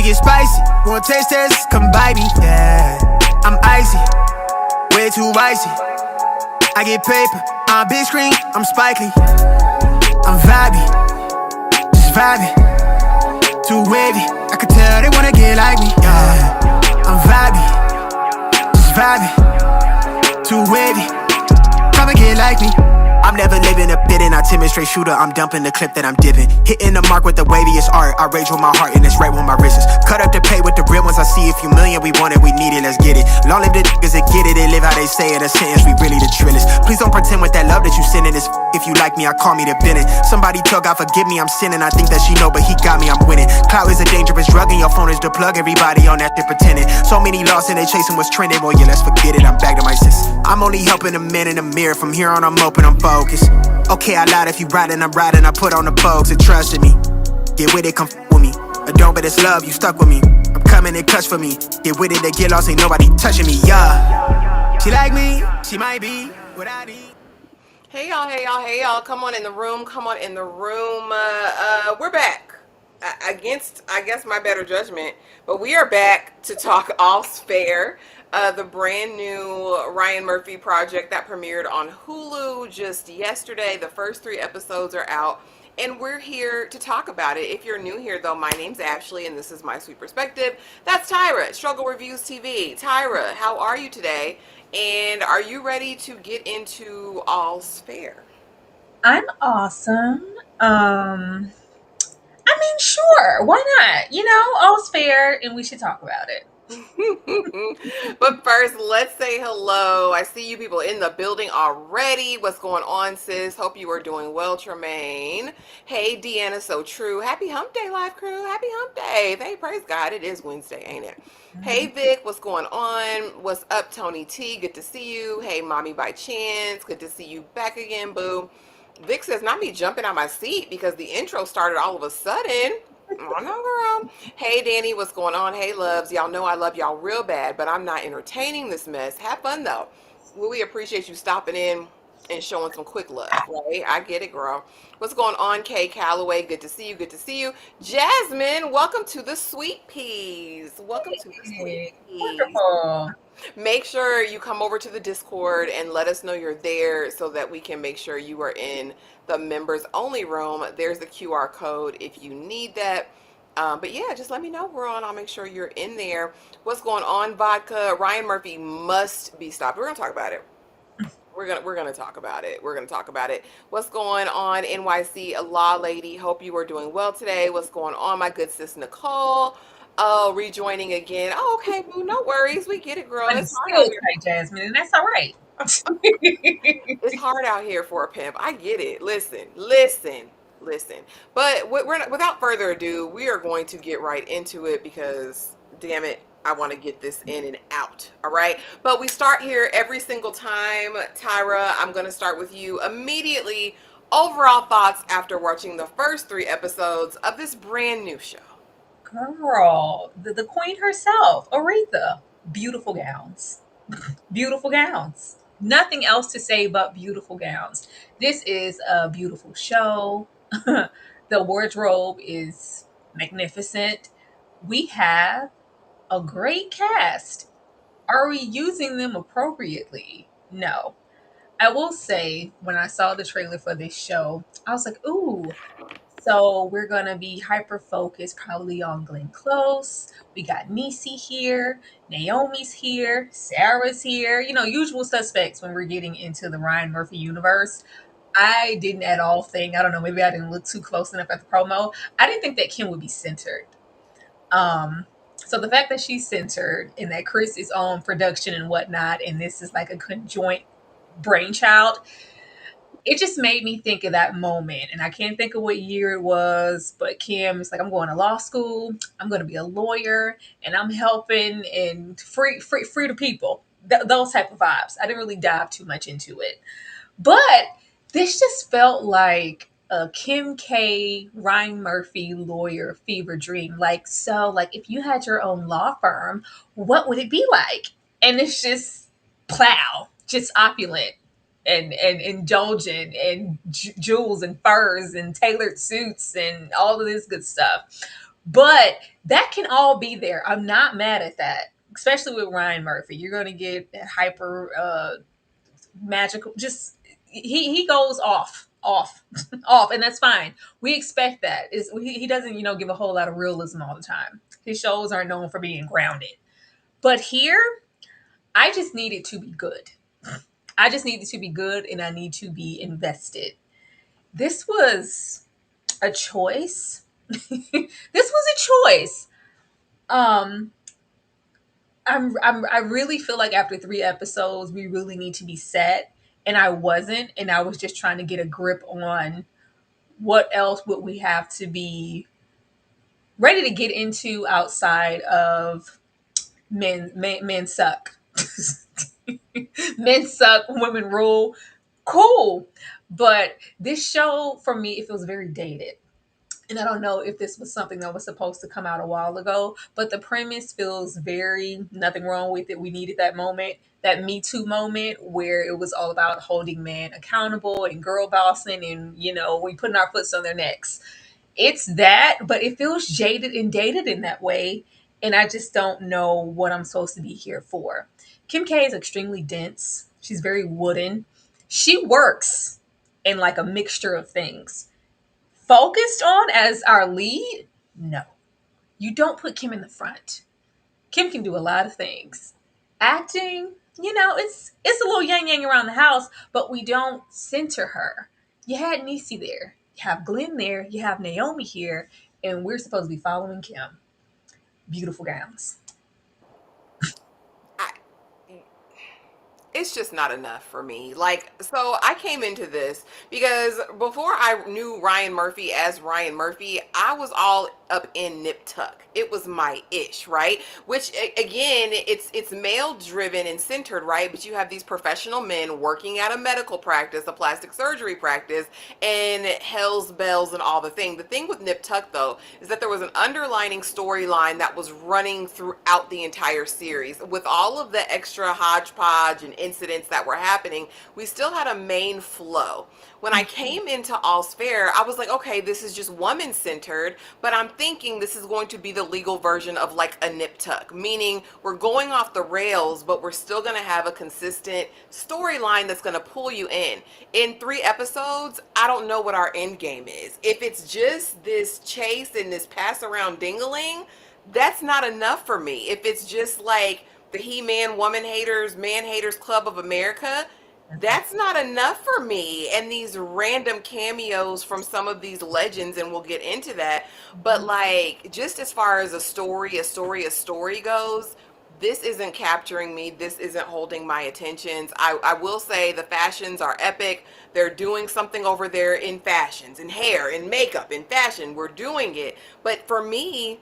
She get spicy, want taste test, come bite me, yeah. I'm icy, way too icy. I get paper, I'm big screen, I'm spiky. I'm vibey, just vibey. Too wavy, I can tell they wanna get like me, yeah. I'm vibey, just vibey. Too wavy, come and get like me. I'm never living a bit and I timid straight shooter. I'm dumping the clip that I'm dipping. Hitting the mark with the waviest art. I rage with my heart and it's right with my wrists. Cut up the pay with the real ones. I see a few million. We want it, we need it, let's get it. Long live the niggas that get it. They live how they say it. A sentence, we really the trillest. Please don't pretend with that love that you sending this. If you like me, I call me the Bennett. Somebody tell God forgive me, I'm sinning. I think that she know, but he got me, I'm winning. Clout is a dangerous drug and your phone is the plug. Everybody on that shit pretending. So many lost and they chasing what's trending. Well, yeah, let's forget it, I'm back to my sis. I'm only helping a man in the mirror. From here on, I'm open, I'm focused. Okay, I lied if you riding, I'm riding. I put on the pokes and trusted me. Get with it, come with me. I don't, but it's love, you stuck with me. I'm coming and clutch for me. Get with it, they get lost, ain't nobody touching me, yeah. She like me, she might be what I need. Hey y'all, hey y'all, hey y'all. Come on in the room, come on in the room. We're back. Against, I guess, my better judgment. But we are back to talk All's Fair. The brand new Ryan Murphy project that premiered on Hulu just yesterday. The first 3 episodes are out, and we're here to talk about it. If you're new here, though, my name's Ashley, and this is my sweet perspective. That's Tyra at Struggle Reviewz TV. Tyra, how are you today? And are you ready to get into All's Fair? I'm awesome. I mean, sure, why not? You know, all's fair, and we should talk about it. But first, let's say hello. I see you people in the building already. What's going on, sis? Hope you are doing well, Tremaine. Hey, Deanna, so true. Happy Hump Day, Live Crew. Happy Hump Day. Hey, praise God. It is Wednesday, ain't it? Hey, Vic, what's going on? What's up, Tony T? Good to see you. Hey, Mommy by Chance. Good to see you back again, boo. Vic says, not me jumping out my seat because the intro started all of a sudden. Oh, no, girl. Hey, Danny, what's going on? Hey, loves. Y'all know I love y'all real bad, but I'm not entertaining this mess. Have fun, though. We appreciate you stopping in and showing some quick love, right? I get it, girl. What's going on, Kay Calloway? Good to see you. Good to see you. Jasmine, welcome to the Sweet Peas. Welcome to the Sweet Peas. Wonderful. Make sure you come over to the Discord and let us know you're there so that we can make sure you are in the members only room. There's the QR code if you need that. But yeah, just let me know we're on. I'll make sure you're in there. What's going on, Vodka? Ryan Murphy must be stopped. We're gonna talk about it. We're gonna talk about it. We're gonna talk about it. What's going on, NYC? A law lady. Hope you are doing well today. What's going on, my good sis Nicole? Oh, rejoining again. Oh, okay, boo. No worries. We get it, girl. But It's it's hard out still here. tight, Jasmine, and that's all right. It's hard out here for a pimp. I get it. Listen. But without further ado, we are going to get right into it because, damn it, I want to get this in and out. All right. But we start here every single time. Tyra, I'm going to start with you immediately. Overall thoughts after watching the first 3 episodes of this brand new show. Girl, the queen herself, Aretha. Beautiful gowns. Beautiful gowns. Nothing else to say but beautiful gowns. This is a beautiful show. The wardrobe is magnificent. We have a great cast. Are we using them appropriately? No. I will say, when I saw the trailer for this show, I was like, ooh, so we're going to be hyper focused probably on Glenn Close. We got Niecy here, Naomi's here, Sarah's here, you know, usual suspects when we're getting into the Ryan Murphy universe. I didn't at all think, I don't know, maybe I didn't look too close enough at the promo. I didn't think that Kim would be centered. So the fact that she's centered and that Chris is on production and whatnot, and this is like a conjoint brainchild, it just made me think of that moment. And I can't think of what year it was, but Kim is like, I'm going to law school, I'm going to be a lawyer, and I'm helping and free the people. Those type of vibes. I didn't really dive too much into it. But this just felt like a Kim K, Ryan Murphy lawyer fever dream. Like, so, like, if you had your own law firm, what would it be like? And it's just plow, just opulent and indulgent and jewels and furs and tailored suits and all of this good stuff. But that can all be there. I'm not mad at that, especially with Ryan Murphy. You're going to get hyper magical. Just he goes off, off, and that's fine. We expect that. He doesn't give a whole lot of realism all the time. His shows aren't known for being grounded. But here, I just need it to be good. I just need it to be good, and I need to be invested. This was a choice. This was a choice. Um, I really feel like after 3 episodes, we really need to be set, and I wasn't, and I was just trying to get a grip on what else would we have to be ready to get into outside of men suck. Men suck, women rule. Cool. But this show, for me, it feels very dated. And I don't know if this was something that was supposed to come out a while ago, but the premise feels very nothing wrong with it. We needed that moment, that Me Too moment where it was all about holding men accountable and girl bossing and, we putting our foots on their necks. It's that, but it feels jaded and dated in that way. And I just don't know what I'm supposed to be here for. Kim K is extremely dense. She's very wooden. She works in like a mixture of things. Focused on as our lead? No. You don't put Kim in the front. Kim can do a lot of things. Acting, it's a little yang yang around the house, but we don't center her. You had Niecy there. You have Glenn there. You have Naomi here. And we're supposed to be following Kim. Beautiful gowns. It's just not enough for me. So I came into this because before I knew Ryan Murphy as Ryan Murphy, I was all up in Nip Tuck. It was my ish, right? Which again, it's male driven and centered, right? But you have these professional men working at a medical practice, a plastic surgery practice, and hell's bells and all the thing. The thing with Nip Tuck though is that there was an underlining storyline that was running throughout the entire series. With all of the extra hodgepodge and incidents that were happening, we still had a main flow. When I came into All's Fair, I was like, okay, this is just woman centered, but I'm thinking this is going to be the legal version of like a Nip Tuck, meaning we're going off the rails, but we're still going to have a consistent storyline that's going to pull you in. In 3 episodes, I don't know what our end game is. If it's just this chase and this pass around dingling, that's not enough for me. If it's just like the He-Man Woman Haters, Man Haters Club of America, that's not enough for me. And these random cameos from some of these legends, and we'll get into that. But like, just as far as a story goes, this isn't capturing me. This isn't holding my attention. I will say the fashions are epic. They're doing something over there in fashions, in hair, in makeup, in fashion. We're doing it. But for me,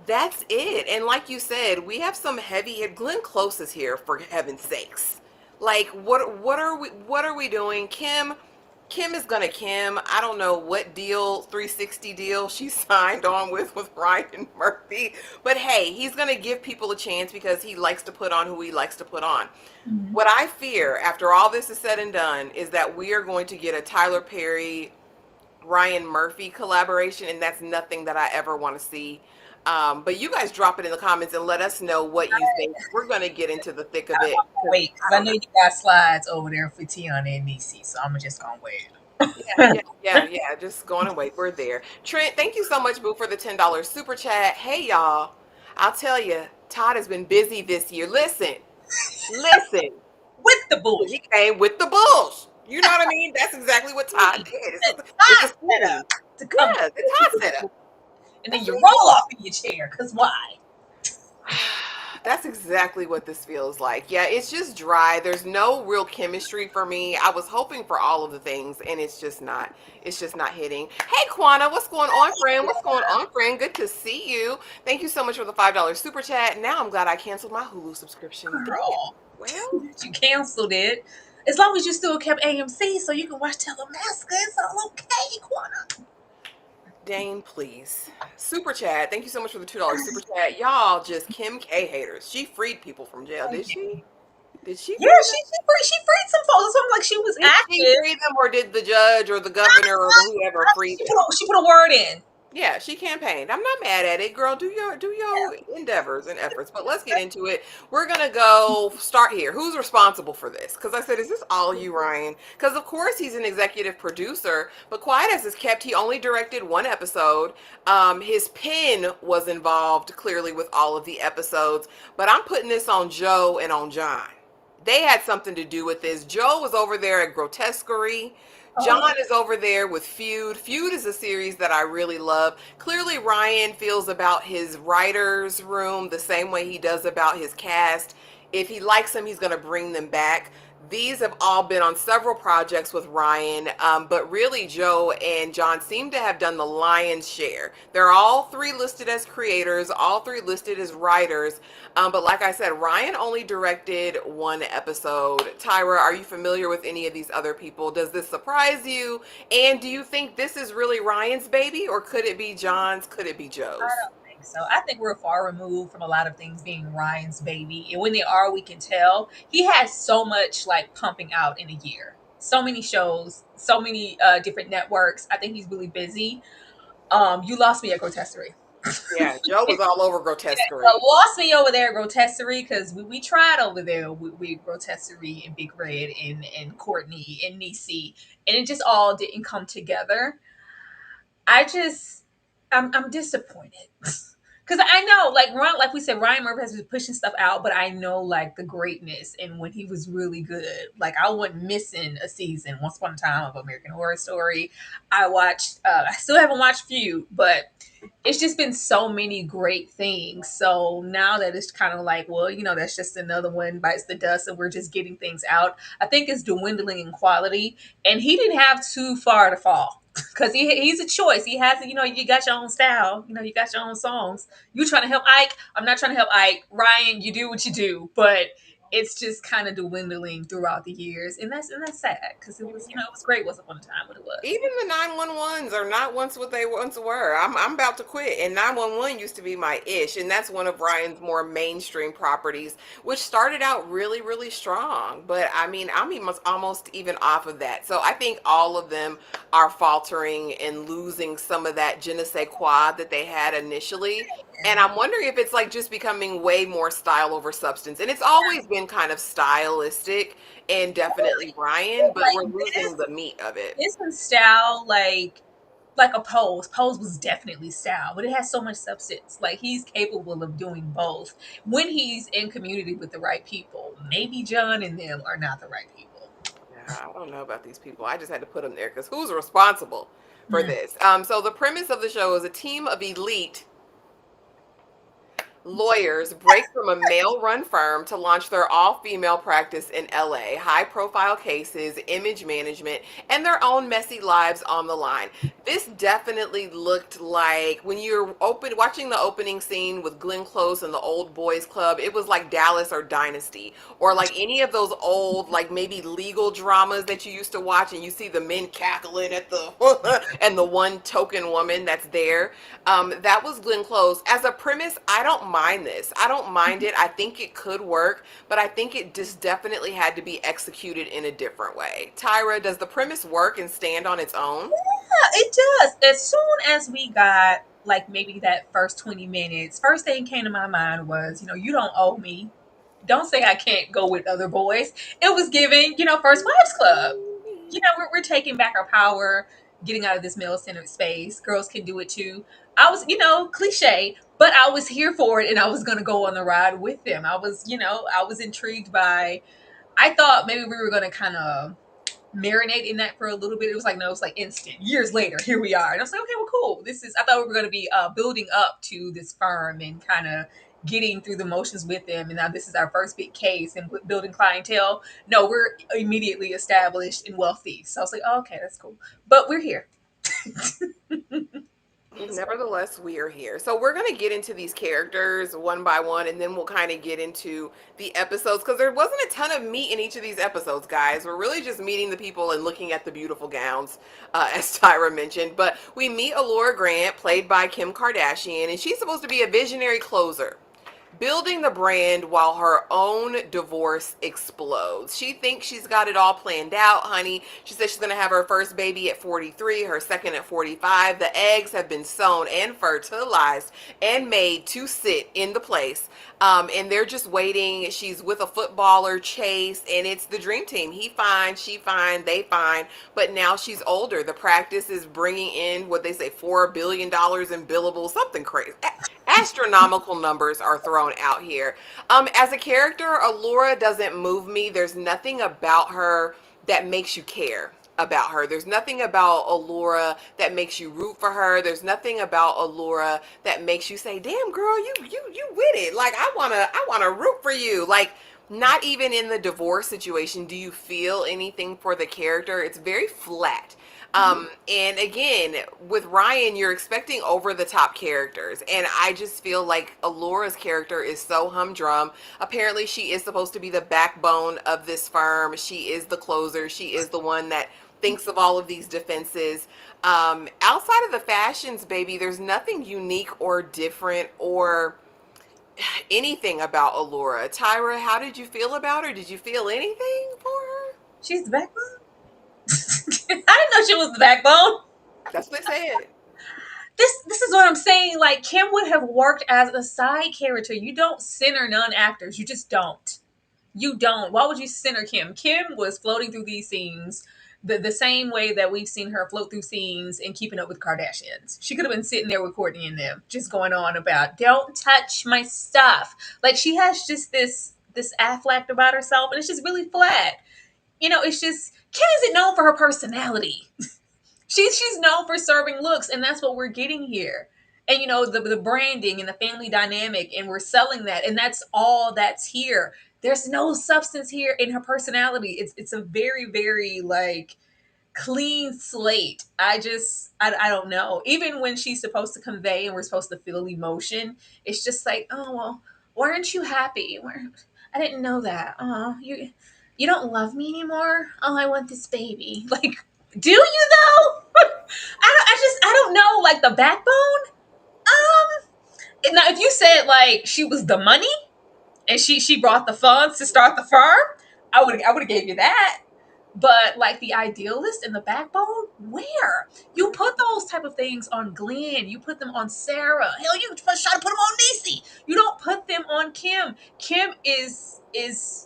that's it. And like you said, we have some heavy. Glenn Close is here, for heaven's sakes. Like, what are we doing? Kim is gonna Kim. I don't know what deal, 360 deal she signed on with Ryan Murphy, but hey, he's gonna give people a chance because he likes to put on who he likes to put on. Mm-hmm. What I fear after all this is said and done is that we are going to get a Tyler Perry Ryan Murphy collaboration, and that's nothing that I ever want to see. But you guys drop it in the comments and let us know what you think. We're going to get into the thick of it. Wait, because I know you got slides over there for Tiana and Niecy, so I'm just going to wait. Yeah. Just go on and wait. We're there. Trent, thank you so much, Boo, for the $10 super chat. Hey, y'all. I'll tell you, Todd has been busy this year. Listen. With the bulls. He came with the bulls. You know what I mean? That's exactly what Todd did. It's the Todd setup. And then you roll off in your chair, because why? That's exactly what this feels like. Yeah, it's just dry. There's no real chemistry for me. I was hoping for all of the things, and it's just not hitting. Hey, Quana, what's going on, friend? What's going on, friend? Good to see you. Thank you so much for the $5 super chat. Now I'm glad I canceled my Hulu subscription. Girl. Well, you canceled it. As long as you still kept AMC so you can watch Telemaska, it's all okay, Quana. Dane, please. Super chat. Thank you so much for the $2 super chat. Y'all just Kim K haters. She freed people from jail, did she? Did she? Yeah, she freed some folks. So I'm like, she was active. Did she free them, or did the judge or the governor or whoever free them? She put a word in. Yeah, she campaigned. I'm not mad at it, girl. Do your endeavors and efforts. But let's get into it. We're gonna go start here. Who's responsible for this? Because I said, is this all you, Ryan? Because of course he's an executive producer, but quiet as is kept, he only directed one episode. His pen was involved clearly with all of the episodes, but I'm putting this on Joe and on John. They had something to do with this. Joe was over there at Grotesquerie. John is over there with Feud. Feud is a series that I really love. Clearly, Ryan feels about his writer's room the same way he does about his cast. If he likes them, he's going to bring them back. These have all been on several projects with Ryan, but really Joe and John seem to have done the lion's share. They're all three listed as creators, all three listed as writers, but like I said, Ryan only directed one episode. Tyra, are you familiar with any of these other people? Does this surprise you? And do you think this is really Ryan's baby, or could it be John's? Could it be Joe's? So I think we're far removed from a lot of things being Ryan's baby. And when they are, we can tell. He has so much like pumping out in a year. So many shows, so many different networks. I think he's really busy. You lost me at Grotesquerie. Yeah, Joe was all over Grotesquerie. So lost me over there at Grotesquerie because we tried over there with Grotesquerie and Big Red and Courtney and Niecy. And it just all didn't come together. I'm disappointed. Because I know, like we said, Ryan Murphy has been pushing stuff out, but I know, like, the greatness and when he was really good. Like, I wasn't missing a season, Once Upon a Time, of American Horror Story. I still haven't watched Feud, but it's just been so many great things. So now that it's kind of like, well, that's just another one bites the dust and we're just getting things out. I think it's dwindling in quality, and he didn't have too far to fall. Because he's a choice. He has, you got your own style. You got your own songs. You trying to help Ike. I'm not trying to help Ike. Ryan, you do what you do. But it's just kind of dwindling throughout the years. And that's sad. Because it was great once upon a time what it was. Even the 911s are not what they once were. I'm about to quit. And 911 used to be my ish. And that's one of Ryan's more mainstream properties, which started out really, really strong. But I'm almost even off of that. So I think all of them are faltering and losing some of that je ne sais quoi that they had initially. And I'm wondering if it's like just becoming way more style over substance. And it's always been kind of stylistic and definitely Ryan, but we're losing the meat of it. Isn't style like a Pose? Pose was definitely style, but it has so much substance. Like, he's capable of doing both when he's in community with the right people. Maybe John and them are not the right people. Yeah, I don't know about these people. I just had to put them there because who's responsible for this? So the premise of the show is a team of elite lawyers break from a male-run firm to launch their all-female practice in LA. High-profile cases, image management, and their own messy lives on the line. This definitely looked like, when you're watching the opening scene with Glenn Close and the Old Boys Club, it was like Dallas or Dynasty, or like any of those old, like maybe legal dramas that you used to watch, and you see the men cackling at the and the one token woman that's there. That was Glenn Close. As a premise, I don't mind this. I don't mind it. I think it could work, but I think it just definitely had to be executed in a different way. Tyra, does the premise work and stand on its own? Yeah, it does. As soon as we got like maybe that first 20 minutes, first thing came to my mind was, you don't owe me. Don't say I can't go with other boys. It was giving, First Wives Club. We're taking back our power, getting out of this male-centered space. Girls can do it too. I was, cliche, but I was here for it, and I was going to go on the ride with them. I was intrigued by, I thought maybe we were going to kind of marinate in that for a little bit. It was like, no, it's like instant. Years later, here we are. And I was like, okay, well, cool. I thought we were going to be building up to this firm and kind of getting through the motions with them. And now this is our first big case and building clientele. No, we're immediately established and wealthy. So I was like, oh, okay, that's cool. But we're here. Nevertheless, we are here. So we're going to get into these characters one by one, and then we'll kind of get into the episodes, because there wasn't a ton of meat in each of these episodes, guys. We're really just meeting the people and looking at the beautiful gowns, as Tyra mentioned. But we meet Allura Grant, played by Kim Kardashian, and she's supposed to be a visionary closer. building the brand while her own divorce explodes. She thinks she's got it all planned out, honey. She says she's going to have her first baby at 43, her second at 45. The eggs have been sown and fertilized and made to sit in the place. And they're just waiting. She's with a footballer, Chase, and it's the dream team. He fine, she fine, they fine. But now she's older. The practice is bringing in what they say $4 billion in billables, something crazy. Astronomical numbers are thrown out here. As a character, Allura doesn't move me. There's nothing about her that makes you care about her. There's nothing about Allura that makes you root for her. There's nothing about Allura that makes you say, "Damn girl, you with it. Like I wanna root for you." Like not even in the divorce situation do you feel anything for the character. It's very flat. And again, with Ryan, you're expecting over the top characters. And I just feel like Allura's character is so humdrum. Apparently she is supposed to be the backbone of this firm. She is the closer. She is the one that thinks of all of these defenses. Outside of the fashions, baby, there's nothing unique or different or anything about Allura. Tyra, how did you feel about her? Did you feel anything for her? She's the backbone? I didn't know she was the backbone. That's what they said. This is what I'm saying. Like Kim would have worked as a side character. You don't center non-actors. You just don't. You don't. Why would you center Kim? Kim was floating through these scenes the same way that we've seen her float through scenes in Keeping Up with Kardashians. She could have been sitting there with Courtney and them, just going on about, don't touch my stuff. Like she has just this affect about herself, and it's just really flat. You know, it's just Kim isn't known for her personality. She's known for serving looks, and that's what we're getting here. And you know, the branding and the family dynamic, and we're selling that, and that's all that's here. There's no substance here in her personality. It's a very, very like clean slate. I don't know. Even when she's supposed to convey and we're supposed to feel emotion, it's just like, oh well, why aren't you happy? I didn't know that. Oh, you don't love me anymore? Oh, I want this baby. Like, do you though? I don't know. Like the backbone. Now if you said like she was the money and she brought the funds to start the firm, I would have gave you that. But like the idealist and the backbone, where? You put those type of things on Glenn. You put them on Sarah. Hell, you try to put them on Niecy. You don't put them on Kim. Kim is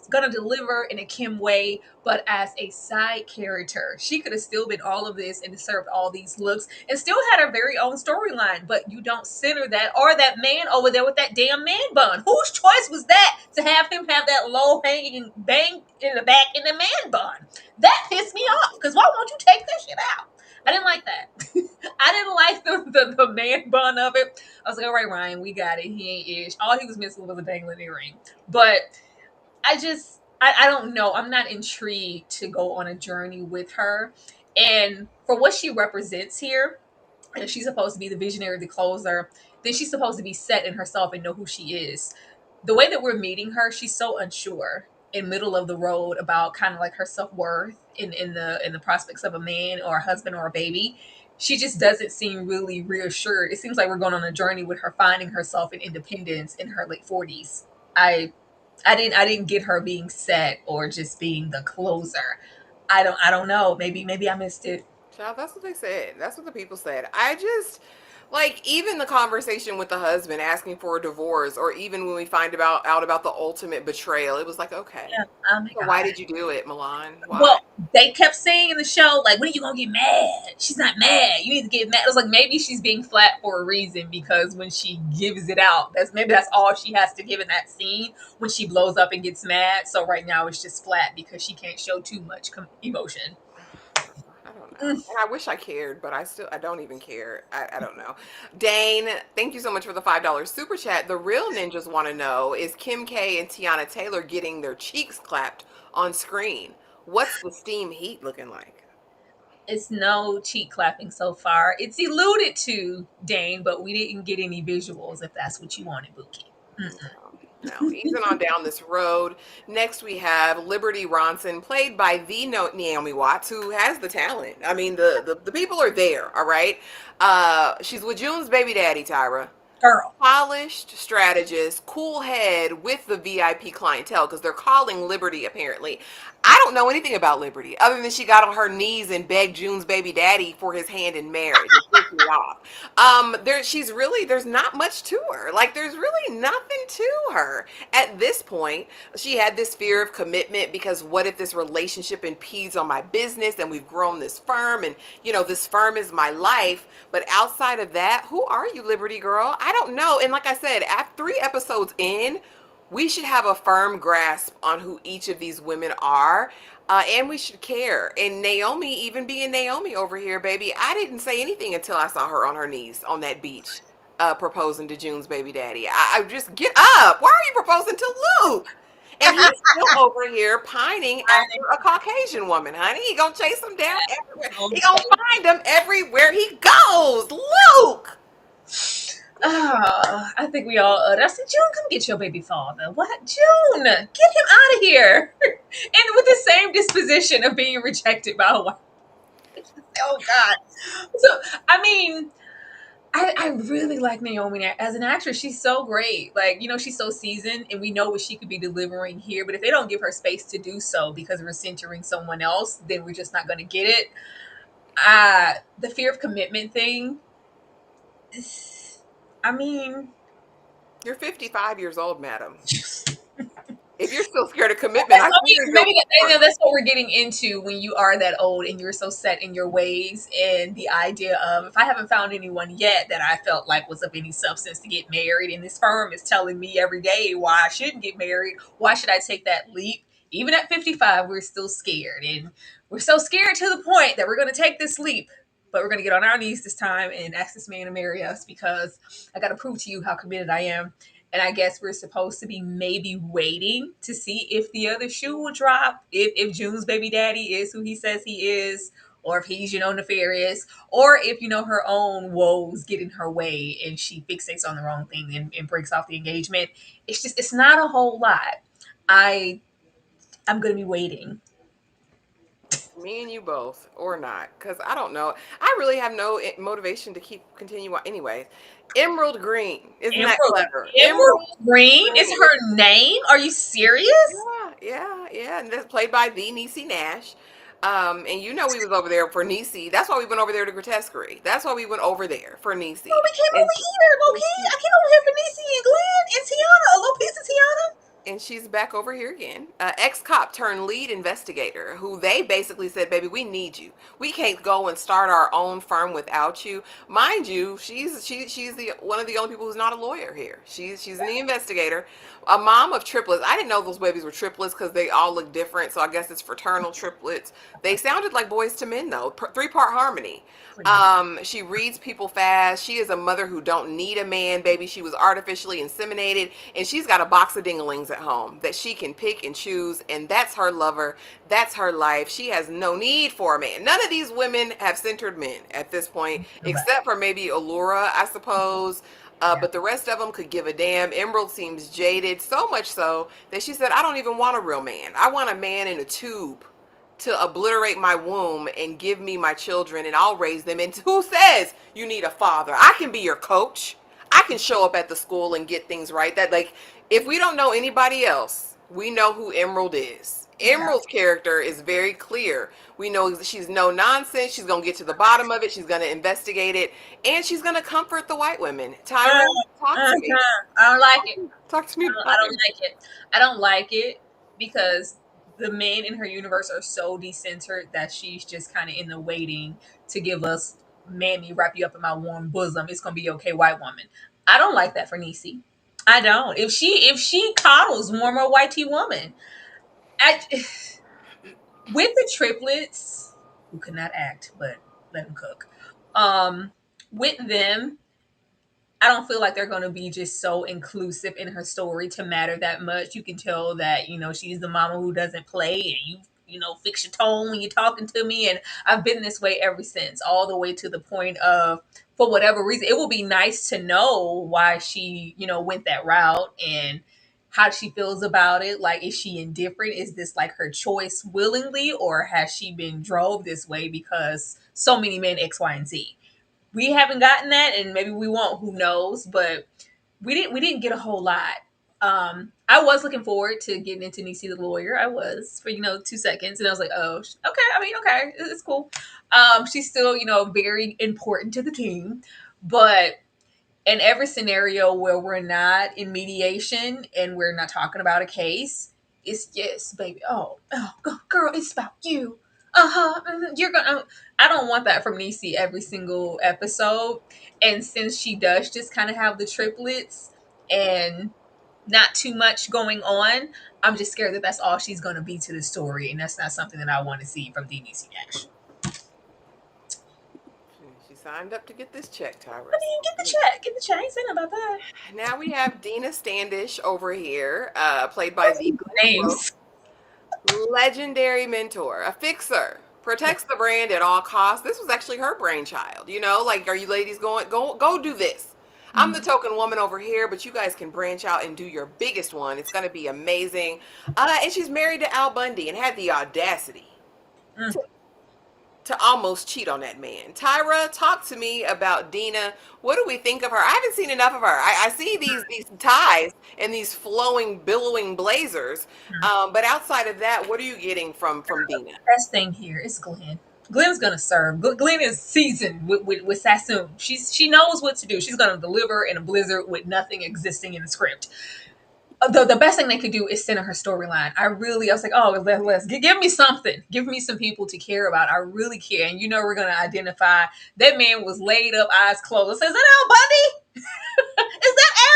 gonna deliver in a Kim way, but as a side character. She could have still been all of this and served all these looks and still had her very own storyline, but you don't center that or that man over there with that damn man bun. Whose choice was that to have him have that low hanging bang in the back in the man bun? That pissed me off because why won't you take that shit out? I didn't like that. I didn't like the man bun of it. I was like, all right, Ryan, we got it. He ain't ish. All he was missing was a dangling earring. But I don't know. I'm not intrigued to go on a journey with her. And for what she represents here, and she's supposed to be the visionary, the closer, then she's supposed to be set in herself and know who she is. The way that we're meeting her, she's so unsure in middle of the road about kind of like her self-worth in the prospects of a man or a husband or a baby. She just doesn't seem really reassured. It seems like we're going on a journey with her finding herself in independence in her late 40s. I didn't get her being set or just being the closer. I don't know. Maybe I missed it. Child, that's what they said. That's what the people said. I just like even the conversation with the husband asking for a divorce, or even when we find out about the ultimate betrayal, it was like, okay, Yeah. Oh my so God. why did you do it, Milan? Why? Well, they kept saying in the show, like, when are you gonna get mad? She's not mad. You need to get mad. I was like, maybe she's being flat for a reason, because when she gives it out, that's all she has to give in that scene when she blows up and gets mad. So right now it's just flat because she can't show too much emotion. I don't know. And I wish I cared, but I don't even care. I don't know. Dane, thank you so much for the $5 super chat. The real ninjas want to know, is Kim K and Tiana Taylor getting their cheeks clapped on screen? What's the steam heat looking like? It's no cheek clapping so far. It's alluded to, Dane, but we didn't get any visuals if that's what you wanted, Buki. No, easing on down this road. Next, we have Liberty Ronson, played by the Naomi Watts, who has the talent. I mean, the people are there, all right? She's with June's baby daddy, Tyra. Girl. polished strategist, cool head with the VIP clientele because they're calling Liberty apparently. I don't know anything about Liberty other than she got on her knees and begged June's baby daddy for his hand in marriage. It pissed me off. She's really, there's not much to her. Like there's really nothing to her at this point. She had this fear of commitment because what if this relationship impedes on my business and we've grown this firm and this firm is my life. But outside of that, who are you, Liberty girl? I don't know. And like I said, after 3 episodes in, we should have a firm grasp on who each of these women are. And we should care. And Naomi, even being Naomi over here, baby, I didn't say anything until I saw her on her knees on that beach proposing to June's baby daddy. I just get up. Why are you proposing to Luke? And he's still over here pining after a Caucasian woman, honey. He gonna chase him down everywhere. He gonna find him everywhere he goes. Luke! Oh, I think we all. I said, June, come get your baby father. What, June? Get him out of here! And with the same disposition of being rejected by a wife. Oh God. So I mean, I really like Naomi as an actress. She's so great. Like, she's so seasoned and we know what she could be delivering here. But if they don't give her space to do so because we're centering someone else, then we're just not going to get it. The fear of commitment thing. I mean, you're 55 years old, madam. If you're still scared of commitment, maybe that's what we're getting into when you are that old and you're so set in your ways. And the idea of, if I haven't found anyone yet that I felt like was of any substance to get married, and this firm is telling me every day why I shouldn't get married, why should I take that leap? Even at 55, we're still scared. And we're so scared to the point that we're going to take this leap. But we're going to get on our knees this time and ask this man to marry us because I got to prove to you how committed I am. And I guess we're supposed to be maybe waiting to see if the other shoe will drop, if June's baby daddy is who he says he is, or if he's, nefarious, or if, her own woes get in her way and she fixates on the wrong thing and breaks off the engagement. It's not a whole lot. I'm going to be waiting. Me and you both, or not, because I don't know. I really have no motivation to continue on. Anyway, Emerald Greene. Isn't that clever? Emerald Greene is her name? Are you serious? Yeah. And that's played by the Niecy Nash. And we was over there for Niecy. That's why we went over there to Grotesquerie. That's why we went over there for Niecy. No, we came over here, Loki. I came over here for Niecy and Glenn and Tiana. A little piece of Tiana. And she's back over here again. Ex-cop turned lead investigator, who they basically said, baby, we need you. We can't go and start our own firm without you. Mind you, she's the one of the only people who's not a lawyer here. She's the investigator. A mom of triplets. I didn't know those babies were triplets because they all look different, so I guess it's fraternal triplets. They sounded like boys to men, though. 3-part harmony. She reads people fast. She is a mother who don't need a man, baby. She was artificially inseminated, and she's got a box of dinglings at home that she can pick and choose, and that's her lover. That's her life. She has no need for a man. None of these women have centered men at this point, except for maybe Allura, I suppose. But the rest of them could give a damn. Emerald seems jaded, so much so that she said, I don't even want a real man. I want a man in a tube to obliterate my womb and give me my children, and I'll raise them. And who says you need a father? I can be your coach. I can show up at the school and get things right. That, like, if we don't know anybody else, we know who Emerald is. Emerald's character is very clear. We know she's no nonsense. She's going to get to the bottom of it. She's going to investigate it. And she's going to comfort the white women. Tyra, talk to me. I don't like it. Talk to me. I don't like it. I don't like it because the men in her universe are so decentered that she's just kind of in the waiting to give us, mammy, wrap you up in my warm bosom. It's going to be okay, white woman. I don't like that for Niecy. I don't. If she coddles more white tea woman, with the triplets who could not act but let them cook, with them, I don't feel like they're going to be just so inclusive in her story to matter that much. You can tell that she's the mama who doesn't play, and you fix your tone when you're talking to me. And I've been this way ever since, all the way to the point of, for whatever reason, it will be nice to know why she went that route and how she feels about it. Like, is she indifferent? Is this like her choice willingly, or has she been drove this way because so many men X, Y, and Z? we haven't gotten that, and maybe we won't. Who knows? But we didn't get a whole lot. I was looking forward to getting into Niecy the lawyer. I was for 2 seconds, and I was like, oh, okay. I mean, okay, it's cool. She's still very important to the team, but in every scenario where we're not in mediation and we're not talking about a case, it's yes, baby. Oh, girl, it's about you. You're gonna. I don't want that from Niecy every single episode. And since she does just kind of have the triplets and not too much going on, I'm just scared that that's all she's going to be to the story, and that's not something that I want to see from DBC Dash. She signed up to get this check, Tyra. I mean, get the check. I ain't saying about that. Now we have Dina Standish over here, played by the Names. legendary mentor, a fixer, protects the brand at all costs. This was actually her brainchild. Like, are you ladies go do this? I'm the token woman over here, but you guys can branch out and do your biggest one. It's going to be amazing. And she's married to Al Bundy and had the audacity to almost cheat on that man. Tyra, talk to me about Dina. What do we think of her? I haven't seen enough of her. I see these ties and these flowing, billowing blazers. But outside of that, what are you getting from Dina? Best thing here is Glenn. Glenn's gonna serve. Glenn is seasoned with Sassoon. She knows what to do. She's gonna deliver in a blizzard with nothing existing in the script. The best thing they could do is center her storyline. I was like, oh, let's give me something. Give me some people to care about. I really care. And we're gonna identify that man was laid up, eyes closed. Says, is that Al Bundy? Is that Al?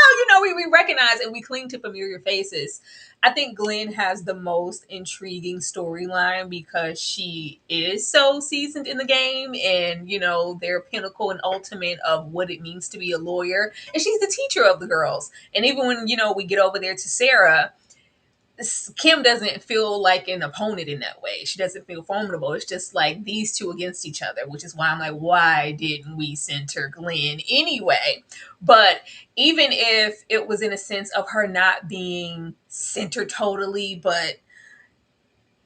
We recognize and we cling to familiar faces. I think Glenn has the most intriguing storyline because she is so seasoned in the game and, their pinnacle and ultimate of what it means to be a lawyer. And she's the teacher of the girls. And even when, we get over there to Sarah, Kim doesn't feel like an opponent in that way. She doesn't feel formidable. It's just like these two against each other, which is why I'm like, why didn't we center Glenn anyway? But even if it was in a sense of her not being centered totally, but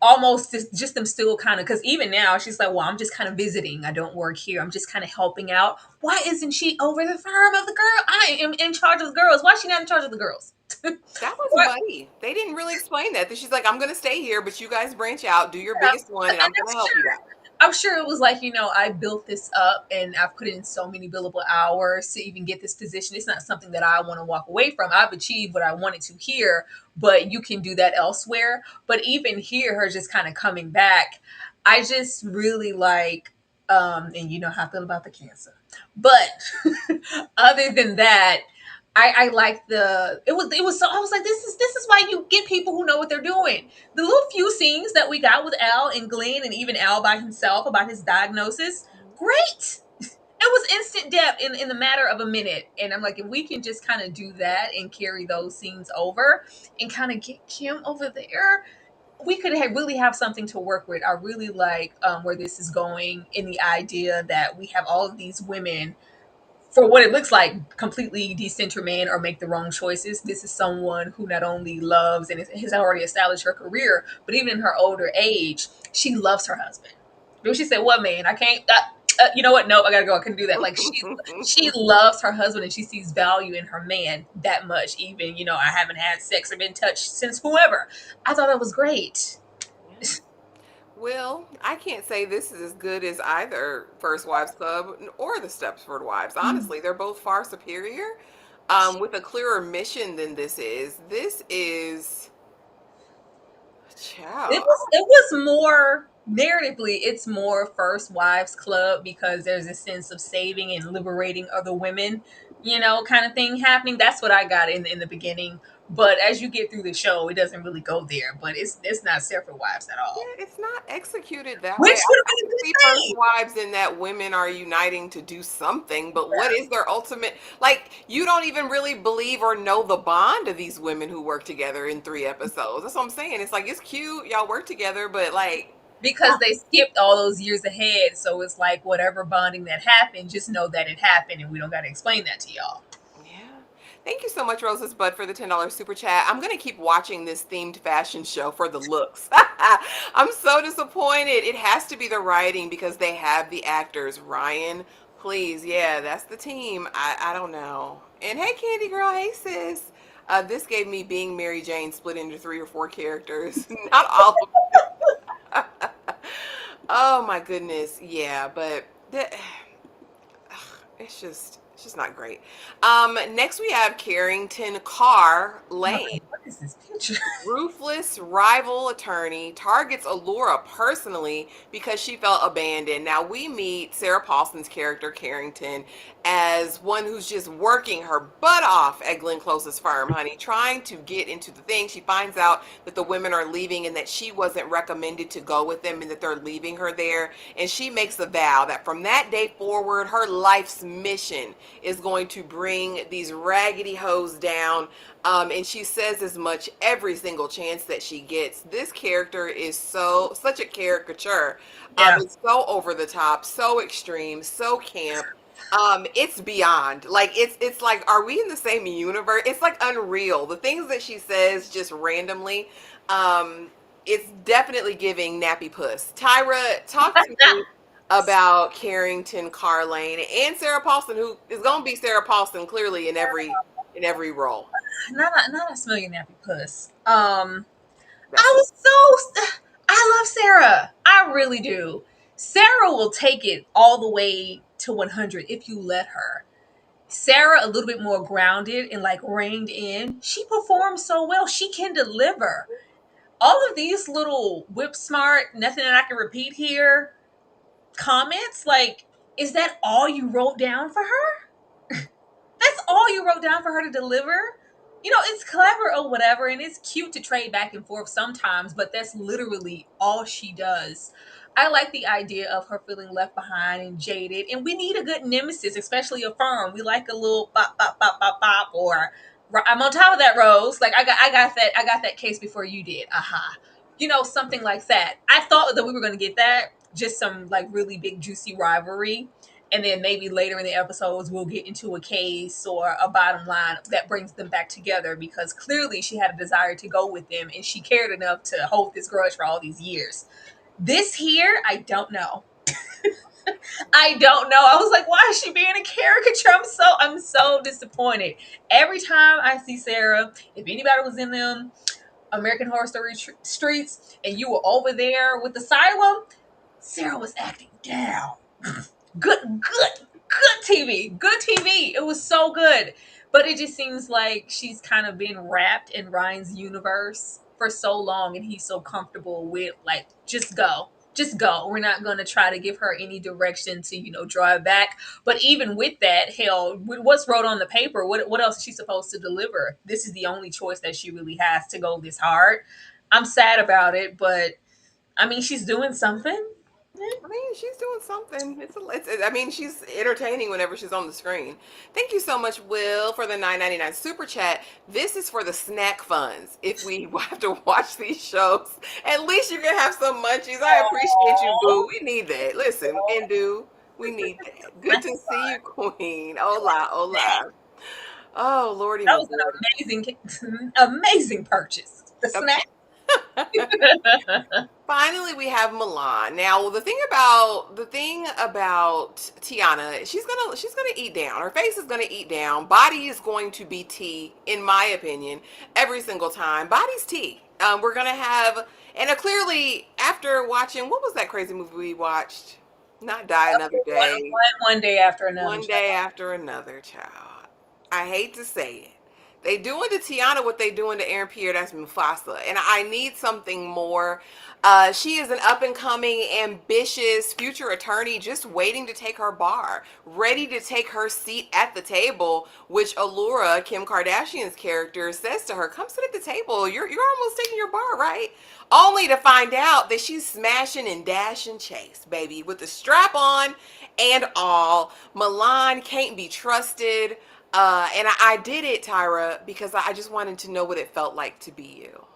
almost just them still kind of, because even now she's like, well, I'm just kind of visiting. I don't work here. I'm just kind of helping out. Why isn't she over the firm of the girl? I am in charge of the girls. Why is she not in charge of the girls? That was funny. They didn't really explain that. She's like, I'm going to stay here, but you guys branch out, do your biggest one, and I'm going to help you out. I'm sure it was like, I built this up and I've put in so many billable hours to even get this position. It's not something that I want to walk away from. I've achieved what I wanted to here, but you can do that elsewhere. But even here, her just kind of coming back, I just really like, and how I feel about the cancer. But other than that, I like it was so, I was like, this is why you get people who know what they're doing. The little few scenes that we got with Al and Glenn and even Al by himself about his diagnosis, great. It was instant depth in the matter of a minute. And I'm like, if we can just kind of do that and carry those scenes over and kind of get Kim over there, we could really have something to work with. I really like where this is going in the idea that we have all of these women for what it looks like, completely decenter man or make the wrong choices. This is someone who not only loves and has already established her career, but even in her older age, she loves her husband. But she said, what man? I can't, you know what? Nope, I gotta go. I couldn't do that. Like she loves her husband and she sees value in her man that much. Even, I haven't had sex or been touched since whoever. I thought that was great. Well, I can't say this is as good as either First Wives Club or the Stepford Wives. Honestly, they're both far superior, with a clearer mission than this is. This is, child. It was more narratively. It's more First Wives Club because there's a sense of saving and liberating other women, kind of thing happening. That's what I got in the beginning. But as you get through the show, it doesn't really go there. But it's not Stepford Wives at all. Yeah, it's not executed that Which way. would I have been see First Wives in that women are uniting to do something, but what is their ultimate? Like, you don't even really believe or know the bond of these women who work together in 3 episodes. That's what I'm saying. It's like, it's cute, y'all work together, but like, because they skipped all those years ahead, so it's like whatever bonding that happened, just know that it happened, and we don't got to explain that to y'all. Thank you so much, Rose's Bud, for the $10 super chat. I'm going to keep watching this themed fashion show for the looks. I'm so disappointed. It has to be the writing because they have the actors, Ryan, Please, yeah, that's the team. I don't know. And hey, Candy Girl, hey sis. This gave me being Mary Jane split into 3 or 4 characters, not all of them. Oh my goodness, yeah, but it's just not great. Next we have Carrington Carr Lane. What is this picture? Ruthless rival attorney targets Allura personally because she felt abandoned. Now we meet Sarah Paulson's character Carrington as one who's just working her butt off at Glenn Close's firm, honey, trying to get into the thing. She finds out that the women are leaving and that she wasn't recommended to go with them and that they're leaving her there. And she makes a vow that from that day forward, her life's mission is going to bring these raggedy hoes down. And she says as much every single chance that she gets. This character is such a caricature. Yeah. It's so over the top, so extreme, so camp. It's beyond. Like it's like, are we in the same universe? It's like unreal. The things that she says just randomly. It's definitely giving nappy puss. Tyra, talk to me about Carrington Carr Lane and Sarah Paulson, who is gonna be Sarah Paulson clearly in every role. Not a smelling nappy puss. I love Sarah. I really do. Sarah will take it all the way to 100 if you let her. Sarah, a little bit more grounded and like reined in. She performs so well. She can deliver. All of these little whip smart, nothing that I can repeat here comments, like, is that all you wrote down for her? That's all you wrote down for her to deliver? You know, it's clever or whatever, and it's cute to trade back and forth sometimes, but that's literally all she does. I like the idea of her feeling left behind and jaded, and we need a good nemesis, especially a firm. We like a little bop, bop, bop, bop, bop, or I'm on top of that, Rose. Like I got that case before you did. Aha, you know, something like that. I thought that we were going to get that, just some like really big juicy rivalry, and then maybe later in the episodes we'll get into a case or a bottom line that brings them back together, because clearly she had a desire to go with them and she cared enough to hold this grudge for all these years. This here, I don't know. I don't know. I was like, why is she being a caricature? I'm so disappointed. Every time I see Sarah, if anybody was in them American Horror Story streets and you were over there with Asylum, Sarah was acting down. Good TV. Good TV. It was so good. But it just seems like she's kind of been wrapped in Ryan's universe for so long, and he's so comfortable with, like, just go. Just go. We're not going to try to give her any direction to, you know, draw it back. But even with that, hell, with what's wrote on the paper, what else is she supposed to deliver? This is the only choice that she really has, to go this hard. I'm sad about it, but I mean, she's doing something. I mean, she's doing something. I mean, she's entertaining whenever she's on the screen. Thank you so much, Will, for the $9.99 super chat. This is for the snack funds. If we have to watch these shows, at least you can have some munchies. I appreciate you, boo. We need that. Listen, Hindu, we need that. Good to see you, Queen. Hola, hola. Oh, Lordy. That was an amazing purchase. The snack. Finally, we have Milan. Now, the thing about Tiana, she's gonna eat down. Her face is gonna eat down. Body is going to be tea, in my opinion, every single time. Body's tea. We're gonna have, and clearly after watching, what was that crazy movie we watched? Not Die Another Day. One day after another. One day after another, child. I hate to say it. They doing to Tiana what they doing to Aaron Pierre, that's Mufasa. And I need something more. She is an up-and-coming, ambitious future attorney just waiting to take her bar, ready to take her seat at the table, which Allura, Kim Kardashian's character, says to her, come sit at the table. You're almost taking your bar, right? Only to find out that she's smashing and dashing Chase, baby, with the strap on and all. Milan can't be trusted. And I did it, Tyra, because I just wanted to know what it felt like to be you.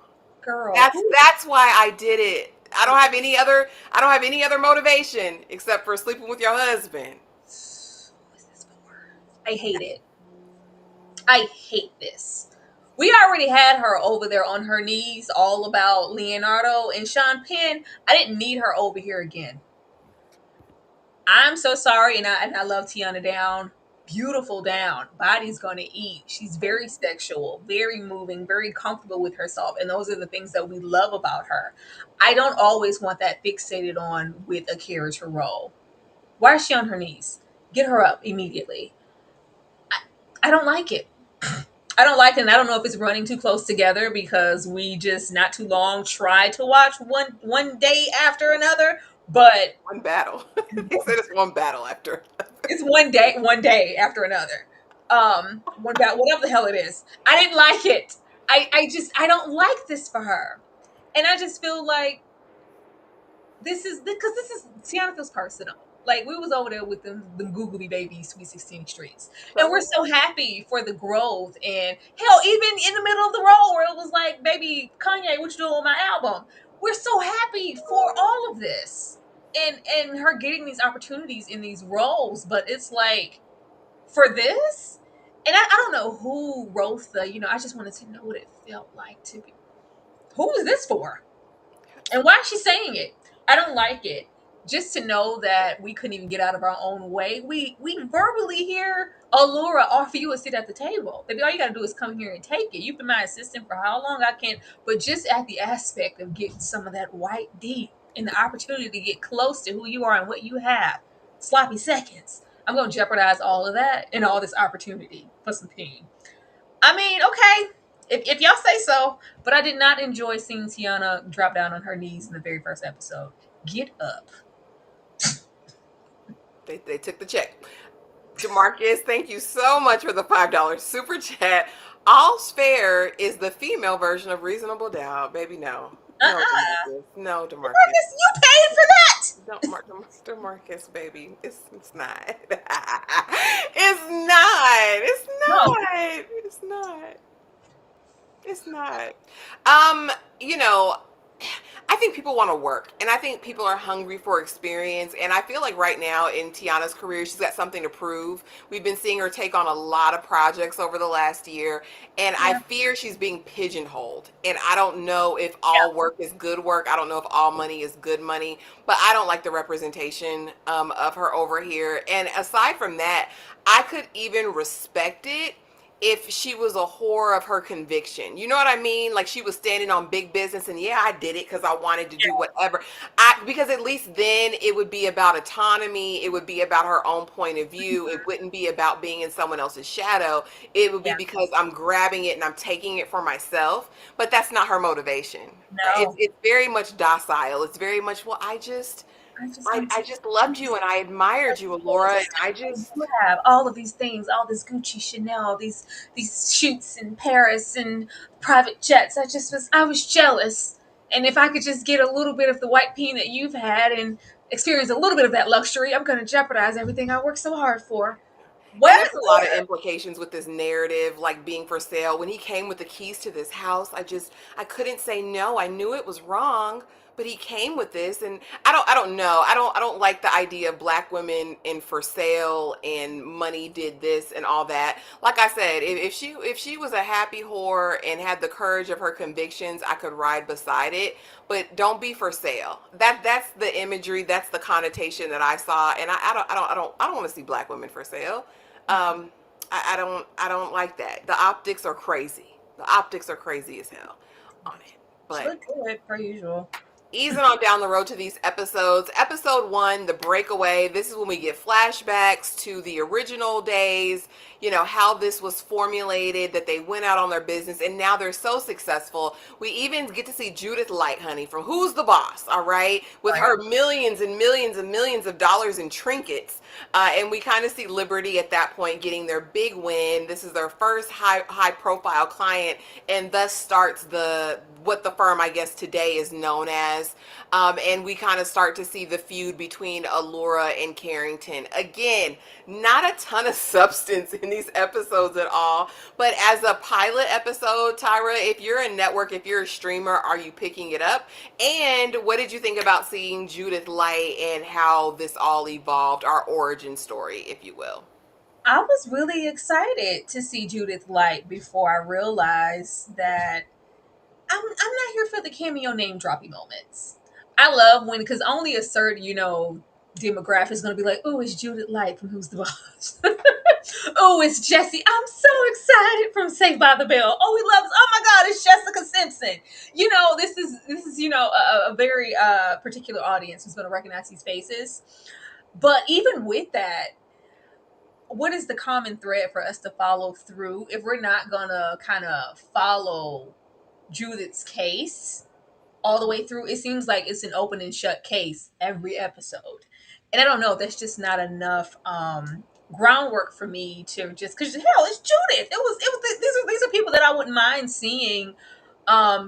Girl. That's why I did it. I don't have any other motivation except for sleeping with your husband. What's this for? I hate it. I hate this. We already had her over there on her knees all about Leonardo and Sean Penn. I didn't need her over here again. I'm so sorry, and I love Tiana down. Beautiful down. Body's gonna eat. She's very sexual, very moving, very comfortable with herself, and those are the things that we love about her. I don't always want that fixated on with a character role. Why is she on her knees? Get her up immediately. I don't like it. I don't like it, and I don't know if it's running too close together because we just not too long tried to watch one day after another, but One battle. He said it's one battle after. it's one day after another. One about whatever the hell it is. I didn't like it. I don't like this for her, and I just feel like this is because this is Tiana feels personal. Like we was over there with them googly babies, Sweet 16 streets, and we're so happy for the growth. And hell, even in the middle of the road where it was like, "Baby Kanye, what you doing on my album?" We're so happy for all of this, and her getting these opportunities in these roles. But it's like for this, and I don't know who wrote the. I just wanted to know what it felt like to be. Who is this for? And why is she saying it? I don't like it. Just to know that we couldn't even get out of our own way. We verbally hear Allura offer you a seat at the table. Baby, all you gotta do is come here and take it. You've been my assistant for how long? I can't. But just at the aspect of getting some of that white D and the opportunity to get close to who you are and what you have. Sloppy seconds. I'm gonna jeopardize all of that and all this opportunity for some pain. I mean, okay, if y'all say so, but I did not enjoy seeing Tiana drop down on her knees in the very first episode. Get up. They took the check. Demarcus, thank you so much for the $5 super chat. All's fair is the female version of reasonable doubt. Baby, no. No, Uh-uh. Demarcus. No, Demarcus. Marcus, you paid for that. Demarcus, baby. It's not. It's not. It's No. not. It's not. It's not. You know, I think people want to work, and I think people are hungry for experience. And I feel like right now in Tiana's career, she's got something to prove. We've been seeing her take on a lot of projects over the last year, and I Yeah. fear she's being pigeonholed. And I don't know if all work is good work. I don't know if all money is good money, but I don't like the representation of her over here. And aside from that, I could even respect it if she was a whore of her conviction. You know what I mean? Like she was standing on big business and yeah, I did it because I wanted to do whatever. Because at least then it would be about autonomy. It would be about her own point of view. It wouldn't be about being in someone else's shadow. It would be Yeah. because I'm grabbing it and I'm taking it for myself. But that's not her motivation. No. It's very much docile. It's very much, well, I just loved you and I admired you, Allura. And I just You have all of these things, all this Gucci, Chanel, these shoots in Paris and private jets. I was jealous. And if I could just get a little bit of the white peanut you've had and experience a little bit of that luxury, I'm going to jeopardize everything I worked so hard for. And What? there's a lot of implications with this narrative, like being for sale. When he came with the keys to this house, I couldn't say no. I knew it was wrong, but he came with this, and I don't know. I don't like the idea of black women in for sale and money did this and all that. Like I said, if she was a happy whore and had the courage of her convictions, I could ride beside it. But don't be for sale. That's the imagery. That's the connotation that I saw, and I don't want to see black women for sale. I don't like that. The optics are crazy. The optics are crazy as hell on it. She But looked good, per usual. easing on down the road to these episodes. Episode 1, The Breakaway. This is when we get flashbacks to the original days, how this was formulated, that they went out on their business, and now they're so successful. We even get to see Judith Light, honey, from Who's the Boss, all right? With her millions and millions and millions of dollars in trinkets. And we kind of see Liberty at that point getting their big win. This is their first high profile client, and thus starts what the firm, I guess, today is known as. And we kind of start to see the feud between Allura and Carrington. Again, not a ton of substance in these episodes at all. But as a pilot episode, Tyra, if you're a network, if you're a streamer, are you picking it up? And what did you think about seeing Judith Light and how this all evolved, our origin story, if you will? I was really excited to see Judith Light before I realized that I'm not here for the cameo name dropping moments. I love when, because only a certain, demographic is going to be like, oh, it's Judith Light from Who's the Boss. Oh, it's Jesse. I'm so excited from Saved by the Bell. Oh, he loves. Oh my God, it's Jessica Simpson. This is a very particular audience who's going to recognize these faces. But even with that, what is the common thread for us to follow through if we're not gonna kind of follow Judith's case all the way through? It seems like it's an open and shut case every episode, and I don't know. That's just not enough groundwork for me to just, because hell, it's Judith. These are people that I wouldn't mind seeing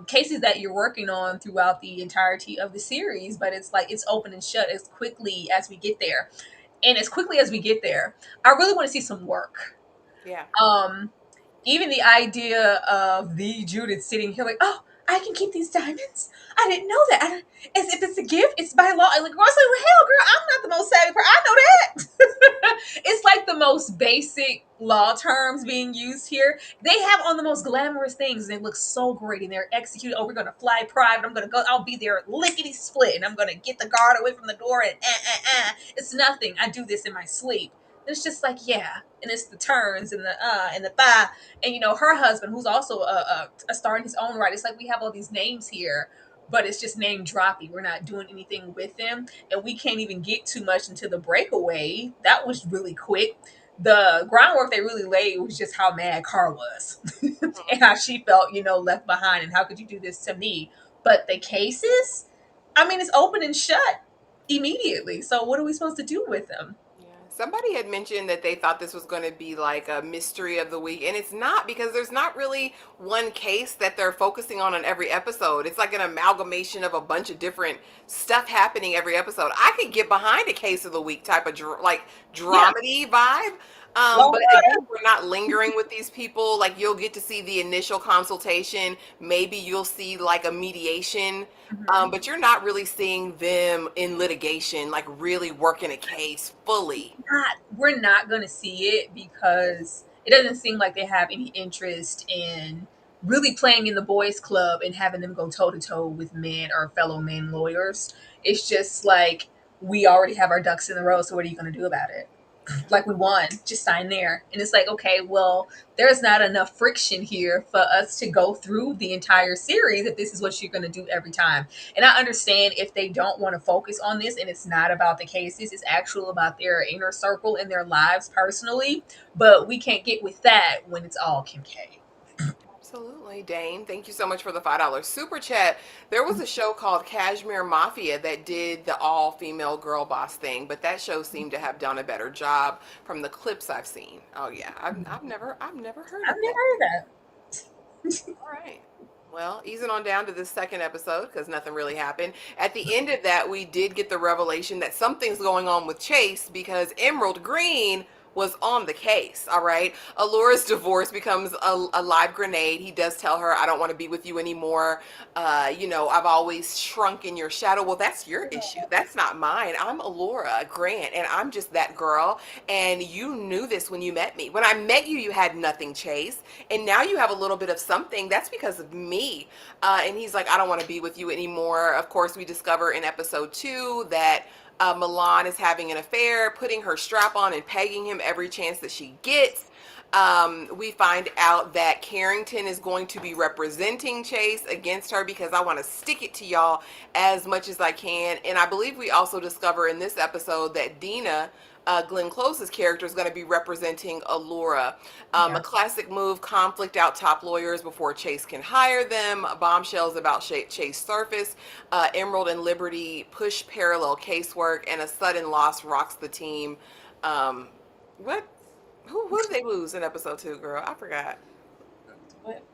cases that you're working on throughout the entirety of the series, but it's like it's open and shut as quickly as we get there. And as quickly as we get there, I really want to see some work. Yeah. Even the idea of the Judith sitting here like, oh, I can keep these diamonds. I didn't know that. As if it's a gift, it's by law. And like, girl, I was like, well, hell, girl, I'm not the most savvy person. I know that. It's like the most basic law terms being used here. They have on the most glamorous things, and they look so great, and they're executed. Oh, we're gonna fly private. I'm gonna go. I'll be there lickety split, and I'm gonna get the guard away from the door. And it's nothing. I do this in my sleep. It's just like, yeah, and it's the turns and the thigh, and her husband, who's also a star in his own right. It's like we have all these names here, but it's just name dropping. We're not doing anything with them, and we can't even get too much into the breakaway. That was really quick. The groundwork they really laid was just how mad Carr was and how she felt, left behind, and how could you do this to me? But the cases, I mean, it's open and shut immediately. So what are we supposed to do with them? Somebody had mentioned that they thought this was going to be like a mystery of the week, and it's not, because there's not really one case that they're focusing on every episode. It's like an amalgamation of a bunch of different stuff happening every episode. I could get behind a case of the week type of dramedy vibe. But again, we're not lingering with these people. Like, you'll get to see the initial consultation. Maybe you'll see like a mediation, but you're not really seeing them in litigation, like really working a case fully. We're not going to see it because it doesn't seem like they have any interest in really playing in the boys club and having them go toe to toe with men or fellow men lawyers. It's just like, we already have our ducks in a row. So what are you going to do about it? Like, we won, just sign there. And it's like, okay, well, there's not enough friction here for us to go through the entire series if this is what you're going to do every time. And I understand if they don't want to focus on this and it's not about the cases, it's actual about their inner circle and their lives personally. But we can't get with that when it's all Kim K. Absolutely. Dane, thank you so much for the $5 super chat. There was a show called Kashmir Mafia that did the all-female girl boss thing, but that show seemed to have done a better job from the clips I've seen. Oh yeah, I've never heard of that. All right. Well, easing on down to this second episode, because nothing really happened. At the end of that, we did get the revelation that something's going on with Chase, because Emerald Greene was on the case. All right. Allura's divorce becomes a live grenade. He does tell her, I don't want to be with you anymore. I've always shrunk in your shadow. Well, that's your issue. That's not mine. I'm Allura Grant, and I'm just that girl. And you knew this when you met me. When I met you, you had nothing, Chase. And now you have a little bit of something. That's because of me. And he's like, I don't want to be with you anymore. Of course, we discover in episode 2 that Milan is having an affair, putting her strap on and pegging him every chance that she gets. We find out that Carrington is going to be representing Chase against her, because I want to stick it to y'all as much as I can. And I believe we also discover in this episode that Dina, Glenn Close's character, is going to be representing Allura. A classic move: conflict out top lawyers before Chase can hire them. Bombshells about Chase surface. Emerald and Liberty push parallel casework, and a sudden loss rocks the team. What? Who did they lose in episode 2, girl? I forgot. What?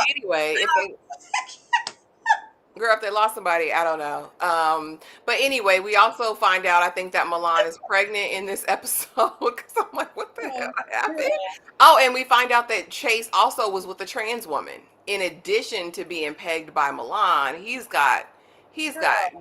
Anyway, if they lost somebody, I don't know. But anyway, we also find out, I think, that Milan is pregnant in this episode, because I'm like, what the hell happened? Oh, and we find out that Chase also was with a trans woman. In addition to being pegged by Milan, he's got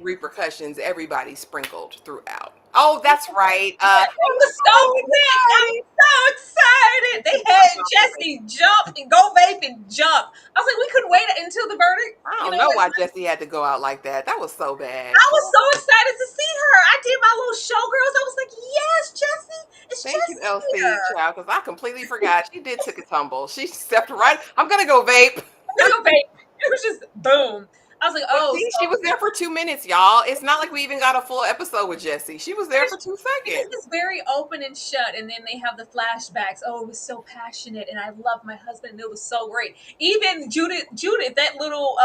repercussions, everybody sprinkled throughout. Oh, that's right. I was so quick. I was so excited. They had Jesse jump and go vape and jump. I was like, we couldn't wait until the verdict. I You don't know, know like, why Jesse had to go out like that. That was so bad. I was so excited to see her. I did my little showgirls. I was like, yes, Jesse. It's Thank you, Jesse LC, here. child, because I completely forgot. She did took a tumble. She stepped right. I'm gonna go vape. I'm gonna go vape. It was just boom. I was like, But oh, see, so she was there for 2 minutes, y'all. It's not like we even got a full episode with Jesse. She was there for 2 it's seconds. just very open and shut, and then they have the flashbacks. Oh, it was so passionate, and I loved my husband, and it was so great. Even Judith, that little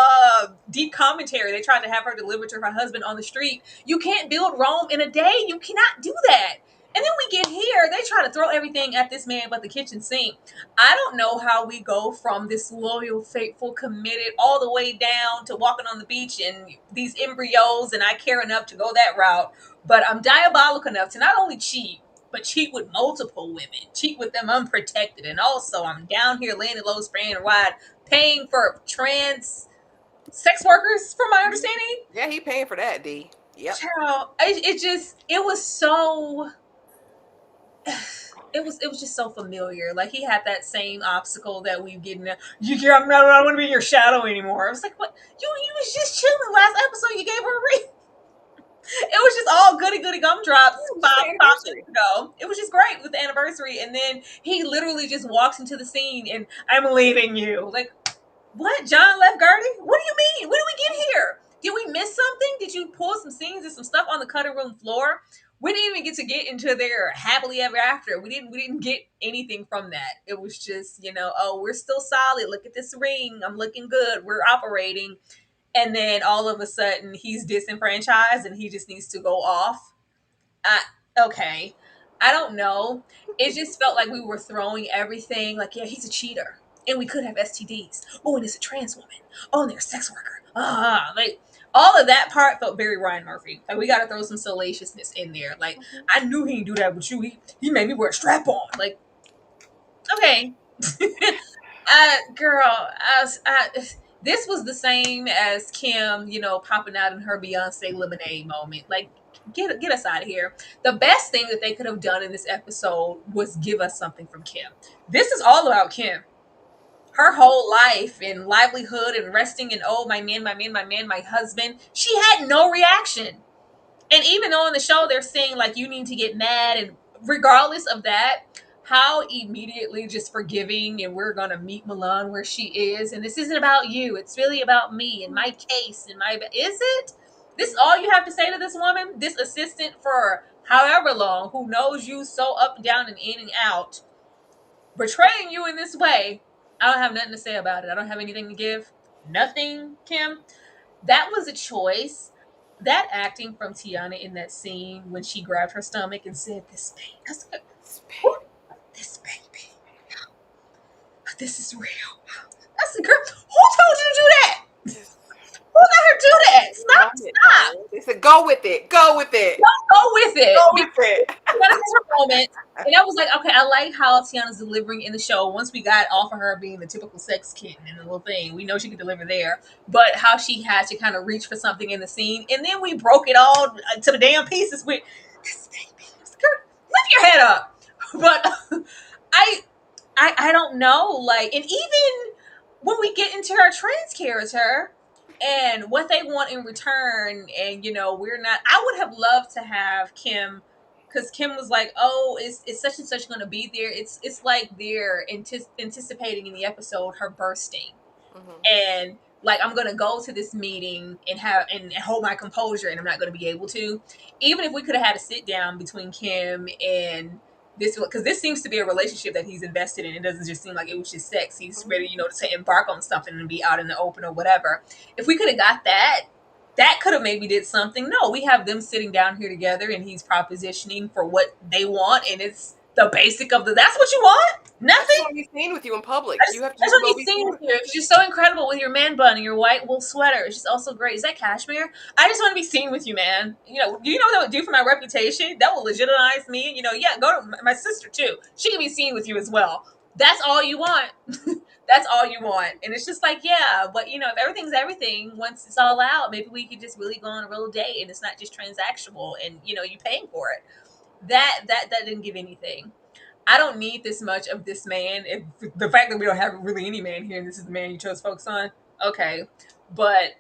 deep commentary they tried to have her deliver to her husband on the street. You can't build Rome in a day. You cannot do that. And then we get here, they try to throw everything at this man but the kitchen sink. I don't know how we go from this loyal, faithful, committed all the way down to walking on the beach and these embryos, and I care enough to go that route. But I'm diabolical enough to not only cheat, but cheat with multiple women, cheat with them unprotected. And also, I'm down here laying it low, spraying and wide, paying for trans sex workers, from my understanding. Yeah, he paying for that, D. Yep. Child, it was so. It was just so familiar. Like he had that same obstacle that we've getting. I don't want to be in your shadow anymore. I was like, what? You was just chilling last episode. You gave her a ring. It was just all goody gumdrops. Five years ago. It was just great with the anniversary, and then he literally just walks into the scene and I'm leaving you. Like, what? John left Gertie? What do you mean? When did we get here? Did we miss something? Did you pull some scenes and some stuff on the cutting room floor? We didn't even get to get into their happily ever after. We didn't get anything from that. It was just, oh, we're still solid. Look at this ring. I'm looking good. We're operating. And then all of a sudden he's disenfranchised and he just needs to go off. Okay. I don't know. It just felt like we were throwing everything like, yeah, he's a cheater. And we could have STDs. Oh, and it's a trans woman. Oh, and they're a sex worker. Like all of that part felt very Ryan Murphy. Like we got to throw some salaciousness in there. Like I knew he didn't do that with you. He made me wear a strap on. Like, okay, girl, this was the same as Kim, popping out in her Beyonce Lemonade moment. Like, get us out of here. The best thing that they could have done in this episode was give us something from Kim. This is all about Kim. Her whole life and livelihood and resting and my man, my husband. She had no reaction. And even though in the show they're saying like you need to get mad, and regardless of that, how immediately just forgiving, and we're gonna meet Milan where she is, and this isn't about you, it's really about me and my case and is it? This all you have to say to this woman, this assistant for however long, who knows you so up and down and in and out, betraying you in this way? I don't have nothing to say about it. I don't have anything to give. Nothing, Kim. That was a choice. That acting from Tiana in that scene when she grabbed her stomach and said, "This baby, this baby, this is real." That's the girl. Who told you to do that? Who let her do that? Stop. They said, "Go with it. Go with it. Go with it." Go with it." That is her moment. And I was like, okay, I like how Tiana's delivering in the show. Once we got off of her being the typical sex kitten and the little thing, we know she could deliver there. But how she had to kind of reach for something in the scene, and then we broke it all to the damn pieces with this baby. Lift your head up. But I don't know. Like, and even when we get into her trans character and what they want in return, and we're not. I would have loved to have Kim. Because Kim was like, "Oh, is such and such going to be there?" It's like they're anticipating in the episode her bursting, and like I'm going to go to this meeting and hold my composure, and I'm not going to be able to. Even if we could have had a sit down between Kim and this, because this seems to be a relationship that he's invested in. It doesn't just seem like it was just sex. He's ready, to embark on something and be out in the open or whatever. If we could have got that. That could have maybe did something. No, we have them sitting down here together and he's propositioning for what they want, and it's the basic of that's what you want? Nothing? I want to be seen with you in public. You have to just want to be seen with you. It's just so incredible with your man bun and your white wool sweater. It's just also great. Is that cashmere? I just want to be seen with you, man. Do you know what that would do for my reputation? That will legitimize me. Yeah, go to my sister too. She can be seen with you as well. That's all you want. That's all you want. And it's just like, yeah, but you know, if everything's everything, once it's all out, maybe we could just really go on a real date and it's not just transactional and you know, you paying for it. That didn't give anything. I don't need this much of this man. If the fact that we don't have really any man here and this is the man you chose to focus on, okay. But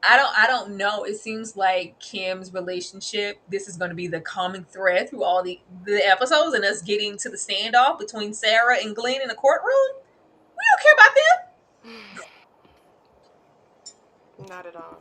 I don't know. It seems like Kim's relationship, this is gonna be the common thread through all the episodes and us getting to the standoff between Sarah and Glenn in the courtroom. We don't care about them. Not at all.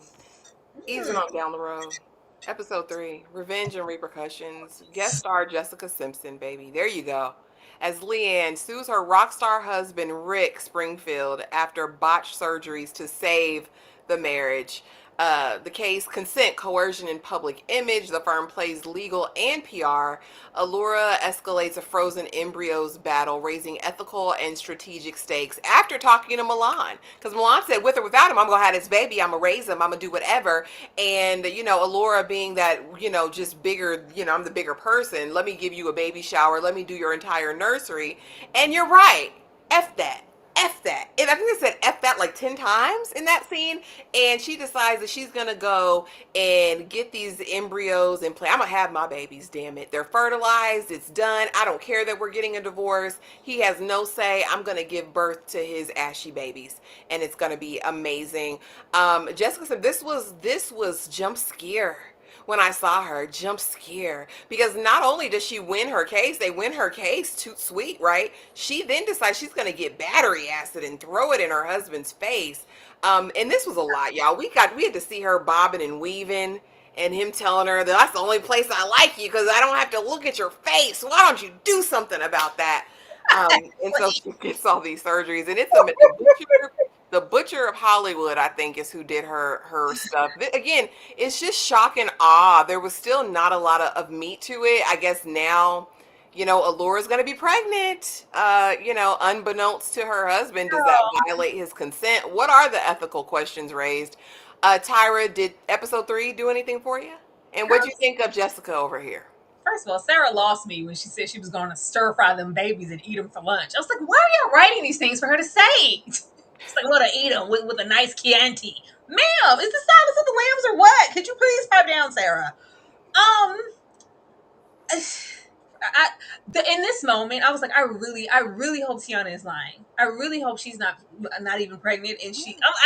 Easing on down the road. Episode 3, Revenge and Repercussions. Guest star Jessica Simpson, baby. There you go. As Leanne sues her rock star husband, Rick Springfield, after botched surgeries to save the marriage. The case, consent, coercion, and public image. The firm plays legal and PR. Allura escalates a frozen embryos battle, raising ethical and strategic stakes after talking to Milan. Because Milan said, with or without him, I'm going to have this baby. I'm going to raise him. I'm going to do whatever. And, you know, Allura being that, you know, just bigger, you know, I'm the bigger person. Let me give you a baby shower. Let me do your entire nursery. And you're right. F that. F that. And I think they said F that like 10 times in that scene. And she decides that she's going to go and get these embryos and play. I'm going to have my babies, damn it. They're fertilized. It's done. I don't care that we're getting a divorce. He has no say. I'm going to give birth to his ashy babies. And it's going to be amazing. Jessica said this was jump scare. When I saw her, jump scare, because not only does she win her case, they win her case too sweet, right? She then decides she's going to get battery acid and throw it in her husband's face. And this was a lot, y'all. We had to see her bobbing and weaving and him telling her that that's the only place I like you because I don't have to look at your face. Why don't you do something about that? And so she gets all these surgeries, and it's the butcher of Hollywood, I think, is who did her stuff. Again, it's just shock and awe. There was still not a lot of meat to it. I guess now, you know, Allura's going to be pregnant. You know, unbeknownst to her husband, does that violate his consent? What are the ethical questions raised? Tyra, did episode 3 do anything for you? And what do you think of Jessica over here? First of all, Sarah lost me when she said she was going to stir fry them babies and eat them for lunch. I was like, why are y'all writing these things for her to say? She's like, well, to eat them with a nice Chianti. Ma'am, is this Silence of the Lambs or what? Could you please pipe down, Sarah? In this moment, I was like, I really hope Tiana is lying. I really hope she's not even pregnant, and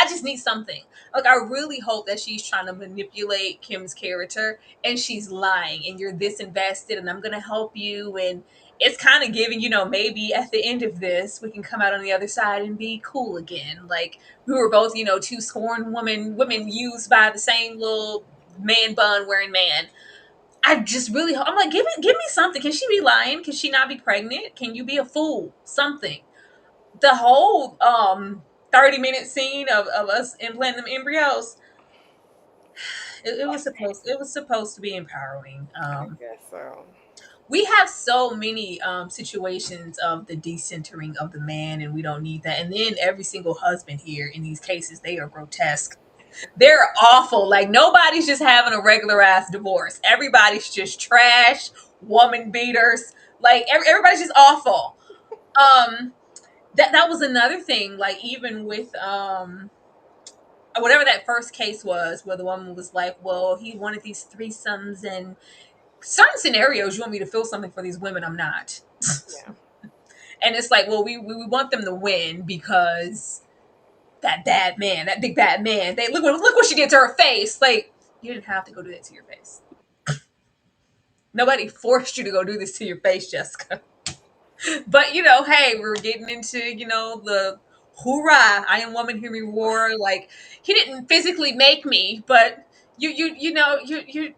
I just need something. Like, I really hope that she's trying to manipulate Kim's character, and she's lying, and you're this invested, and I'm gonna help you, and it's kind of giving, you know, maybe at the end of this, we can come out on the other side and be cool again. Like, we were both, you know, two scorned women used by the same little man bun wearing man. I just really, I'm like, give me something. Can she be lying? Can she not be pregnant? Can you be a fool? Something. The whole 30-minute scene of us implanting them embryos, it was supposed to be empowering. I guess so. We have so many situations of the decentering of the man, and we don't need that. And then every single husband here in these cases, they are grotesque. They're awful. Like, nobody's just having a regular ass divorce. Everybody's just trash, woman beaters. Like, everybody's just awful. That was another thing. Like, even with whatever that first case was, where the woman was like, well, he wanted these threesomes, and certain scenarios you want me to feel something for these women, I'm not. Yeah. And it's like, well, we want them to win because that bad man, that big bad man, look what she did to her face. Like, you didn't have to go do that to your face. Nobody forced you to go do this to your face, Jessica. But, you know, hey, we're getting into, you know, the hoorah, I am woman, hear me roar. Like, he didn't physically make me, but you know, you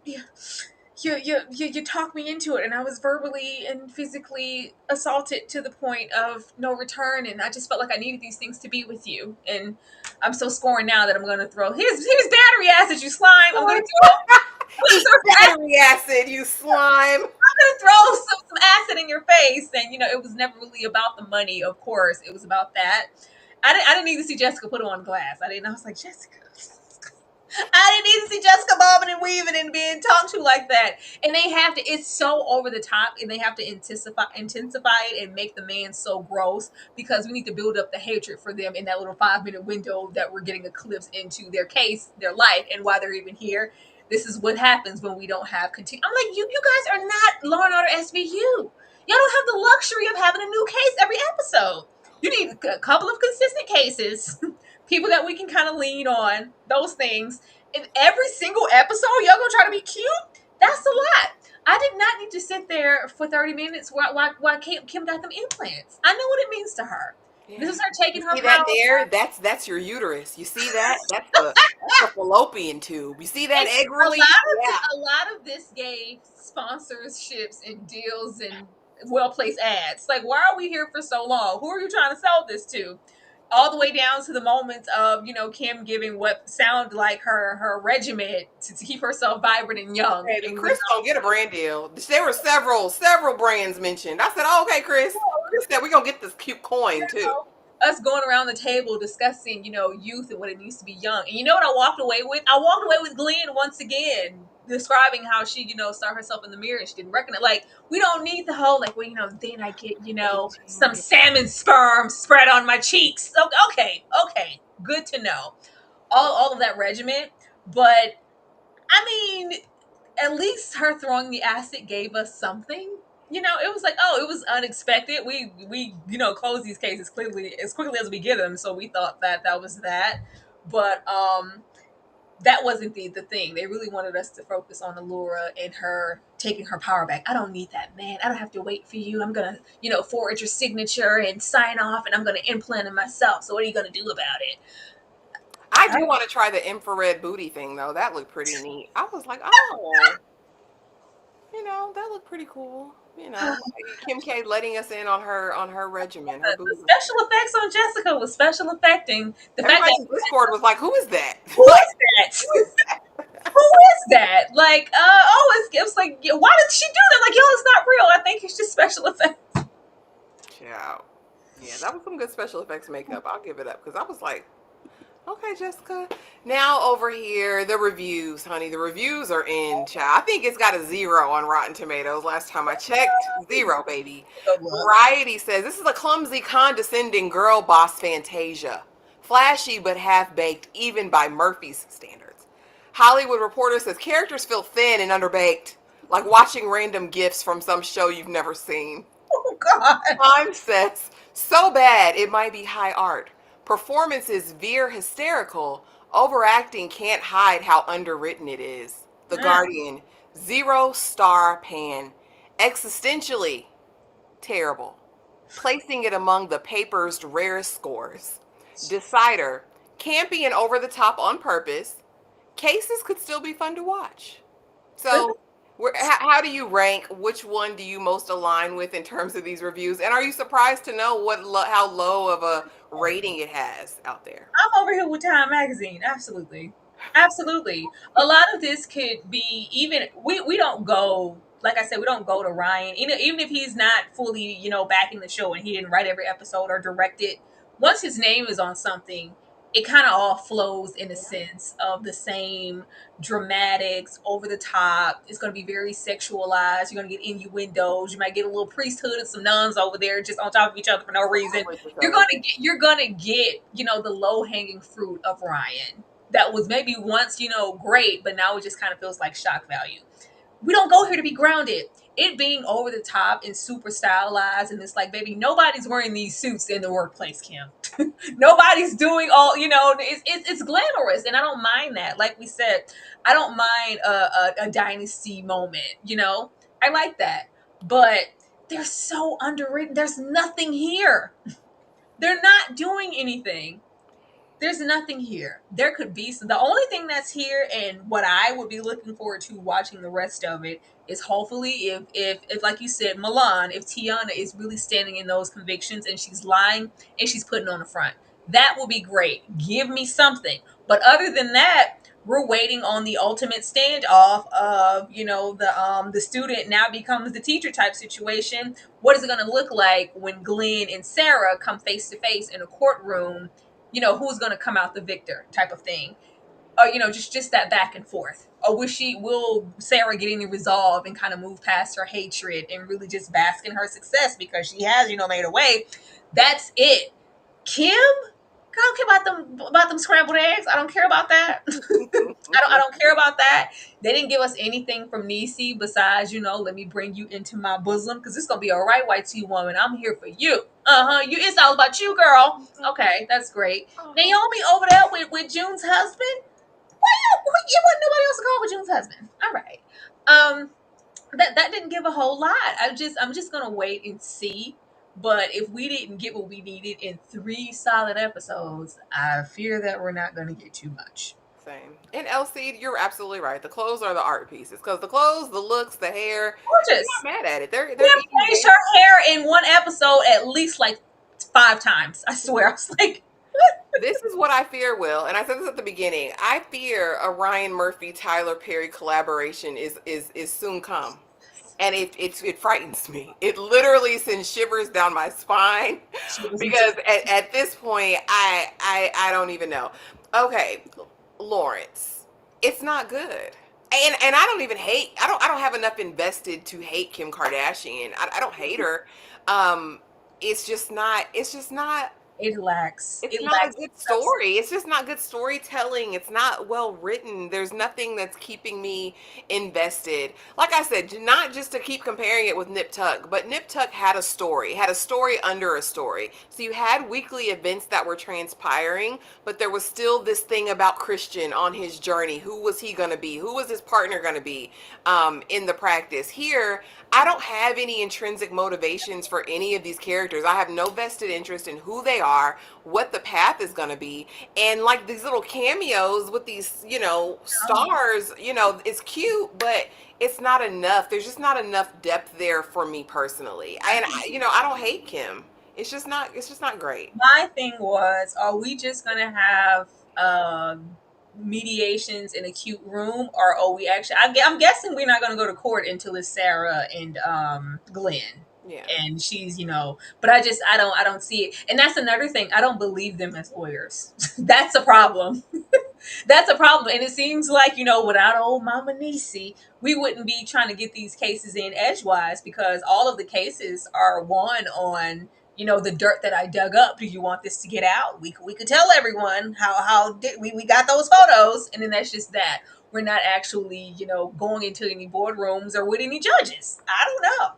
talked me into it, and I was verbally and physically assaulted to the point of no return, and I just felt like I needed these things to be with you, and I'm so scorned now that I'm going to throw his battery acid, you slime. I'm going to throw battery acid, you slime. I'm going to throw some acid in your face, and you know, it was never really about the money. Of course, it was about that. I didn't need to see Jessica put it on glass. I was like, Jessica. I didn't even see Jessica bobbing and weaving and being talked to like that. And they have to, it's so over the top, and they have to intensify it and make the man so gross because we need to build up the hatred for them in that little 5 minute window that we're getting a glimpse into their case, their life, and why they're even here. This is what happens when we don't have continue. I'm like, you guys are not Law and Order SVU. Y'all don't have the luxury of having a new case every episode. You need a couple of consistent cases, people that we can kind of lean on, those things. In every single episode, y'all gonna try to be cute? That's a lot. I did not need to sit there for 30 minutes while Kim got them implants. I know what it means to her. Yeah. This is her taking You her see that power. there? That's your uterus. You see that? That's a fallopian tube. You see that egg release? A lot of this gave sponsorships and deals and well-placed ads. Like, why are we here for so long? Who are you trying to sell this to? All the way down to the moments of, Kim giving what sounded like her regiment to keep herself vibrant and young. Okay, and Chris don't get a brand deal. There were several brands mentioned. I said, oh, okay, Chris. Chris said, we're going to get this cute coin, too. Us going around the table discussing, youth and what it means to be young. And you know what I walked away with? I walked away with Glenn once again, describing how she, saw herself in the mirror and she didn't recognize. Like, we don't need the whole, like, well, then I get, some salmon sperm spread on my cheeks. Okay, good to know. All of that regiment. But, I mean, at least her throwing the acid gave us something. It was like, it was unexpected. We close these cases as quickly as we get them. So we thought that was that. But that wasn't the thing. They really wanted us to focus on Allura and her taking her power back. I don't need that, man. I don't have to wait for you. I'm going to, forward your signature and sign off, and I'm going to implant it myself. So what are you going to do about it? I do want to try the infrared booty thing, though. That looked pretty neat. I was like, oh, that looked pretty cool. Kim K letting us in on her regimen. Her the special effects on Jessica was special effecting. The fact that Discord was like, who is that? Who is that? Who is that? Like, it was like, why did she do that? Like, it's not real. I think it's just special effects. Yeah, that was some good special effects makeup. I'll give it up because I was like, okay, Jessica. Now over here, the reviews, honey. The reviews are in, child. I think it's got a 0 on Rotten Tomatoes. Last time I checked, 0, baby. Variety says, this is a clumsy, condescending girl boss Fantasia. Flashy but half-baked, even by Murphy's standards. Hollywood Reporter says, characters feel thin and underbaked, like watching random GIFs from some show you've never seen. Oh, God. Time says, so bad it might be high art. Performances veer hysterical. Overacting can't hide how underwritten it is. The Guardian, 0-star pan. Existentially terrible. Placing it among the paper's rarest scores. Decider, campy and over the top on purpose. Cases could still be fun to watch. So, how do you rank? Which one do you most align with in terms of these reviews? And are you surprised to know how low of a rating it has out there? I'm over here with Time Magazine. Absolutely. A lot of this could be even, we don't go, like I said, we don't go to Ryan. Even if he's not fully, backing the show and he didn't write every episode or direct it, once his name is on something, it kind of all flows in a sense of the same dramatics, over the top. It's going to be very sexualized. You're going to get innuendos. You might get a little priesthood and some nuns over there just on top of each other for no reason. You're going to get, the low hanging fruit of Ryan. That was maybe once, great, but now it just kind of feels like shock value. We don't go here to be grounded. It being over the top and super stylized, and it's like, baby, nobody's wearing these suits in the workplace, Kim. Nobody's doing all, it's glamorous, and I don't mind that. Like we said, I don't mind a dynasty moment, I like that. But they're so underwritten. There's nothing here. They're not doing anything. There's nothing here. There could be the only thing that's here, and what I would be looking forward to watching the rest of it is hopefully if like you said, Milan, if Tiana is really standing in those convictions and she's lying and she's putting on the front. That will be great. Give me something. But other than that, we're waiting on the ultimate standoff of, the student now becomes the teacher type situation. What is it going to look like when Glenn and Sarah come face to face in a courtroom? Who's going to come out the victor type of thing. or just that back and forth, or will Sarah get any resolve and kind of move past her hatred and really just bask in her success because she has made a way. That's it. Kim, I don't care about them scrambled eggs. I don't care about that. I don't care about that. They didn't give us anything from Niecy besides, let me bring you into my bosom because it's gonna be all right, white tea woman. I'm here for you. You. It's all about you, girl. Okay, that's great. Naomi over there with June's husband. You wasn't nobody else to call with June's husband. All right. That didn't give a whole lot. I'm just gonna wait and see. But if we didn't get what we needed in 3 solid episodes, I fear that we're not gonna get too much. Same. And Elsie, you're absolutely right. The clothes are the art pieces because the clothes, the looks, the hair. Gorgeous. I'm not mad at it. They're We have changed her hair in one episode at least like 5 times. I swear. I was like, this is what I fear, Will, and I said this at the beginning. I fear a Ryan Murphy Tyler Perry collaboration is soon come, and it frightens me. It literally sends shivers down my spine because at this point I don't even know. Okay, Lawrence, it's not good. And I don't even hate. I don't have enough invested to hate Kim Kardashian. I don't hate her. It's just not. it lacks. It's not a good story. It's just not good storytelling. It's not well written. There's nothing that's keeping me invested. Like I said, not just to keep comparing it with Nip Tuck, but Nip Tuck had a story under a story. So you had weekly events that were transpiring, but there was still this thing about Christian on his journey. Who was he going to be? Who was his partner going to be in the practice? Here, I don't have any intrinsic motivations for any of these characters. I have no vested interest in who they are, what the path is going to be. And like these little cameos with these, stars, it's cute, but it's not enough. There's just not enough depth there for me personally. I don't hate Kim. It's just not great. My thing was, are we just going to have mediations in a cute room, or are we actually I'm guessing we're not going to go to court until it's Sarah and Glenn. Yeah. And she's but I don't see it. And that's another thing, I don't believe them as lawyers. That's a problem. That's a problem. And it seems like without old Mama Niecy, we wouldn't be trying to get these cases in edgewise, because all of the cases are won on the dirt that I dug up. Do you want this to get out? We could tell everyone how did we got those photos, and then that's just that. We're not actually, going into any boardrooms or with any judges. I don't know.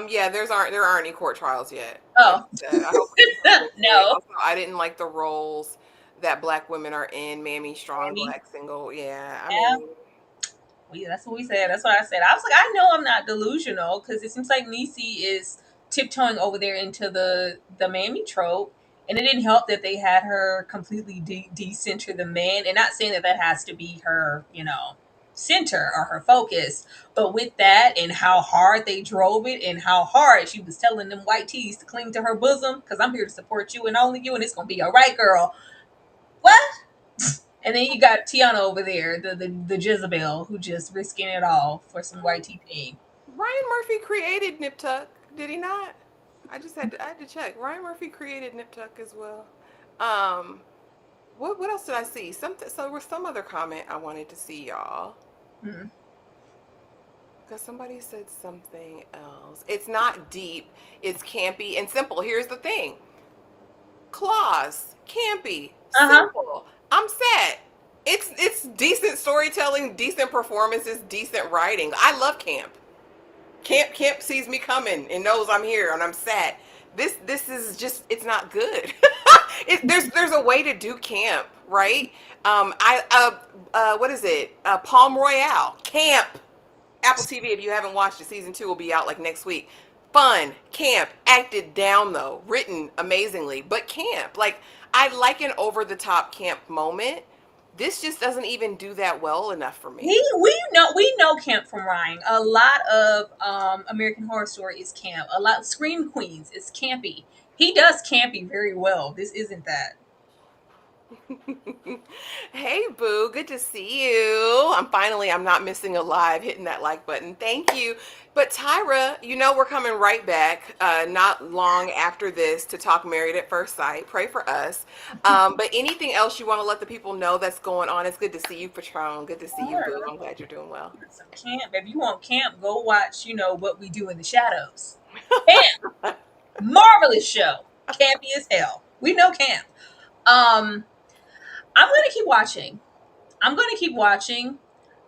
Yeah, there aren't any court trials yet. Oh. I hope no. Also, I didn't like the roles that Black women are in. Mammy, strong, Black, single. Yeah. I mean, that's what we said. That's what I said. I was like, I know I'm not delusional, because it seems like Niecy is tiptoeing over there into the Mammy trope. And it didn't help that they had her completely decenter the man. And not saying that has to be her, center or her focus, but with that and how hard they drove it and how hard she was telling them white tees to cling to her bosom, because I'm here to support you and only you, and it's gonna be all right, girl. What? And then you got Tiana over there, the Jezebel, who just risking it all for some white tea pain. Ryan Murphy created Nip Tuck, did he not? I had to check. Ryan Murphy created Nip Tuck as well. What else did I see? So there was some other comment I wanted to see, y'all. Because somebody said something else. It's not deep. It's campy and simple. Here's the thing. Claws, campy, simple. I'm set. It's decent storytelling, decent performances, decent writing. I love camp. Camp sees me coming and knows I'm here and I'm set. This is just, it's not good. There's a way to do camp, right? What is it? Palm Royale, camp. Apple TV, if you haven't watched it, season 2 will be out like next week. Fun, camp, acted down though, written amazingly, but camp. Like, I like an over-the-top camp moment. This just doesn't even do that well enough for me. We know camp from Ryan. A lot of American Horror Story is camp. A lot of Scream Queens is campy. He does campy very well. This isn't that. Hey, boo. Good to see you. I'm not missing a live, hitting that like button. Thank you. But Tyra, we're coming right back, not long after this to talk Married at First Sight. Pray for us. But anything else you want to let the people know that's going on? It's good to see you, Patron. Good to see you, boo. I'm glad you're doing well. Some camp. If you want camp, go watch, What We Do in the Shadows. Camp. Marvelous show. Campy as hell. We know camp. Um, I'm gonna keep watching.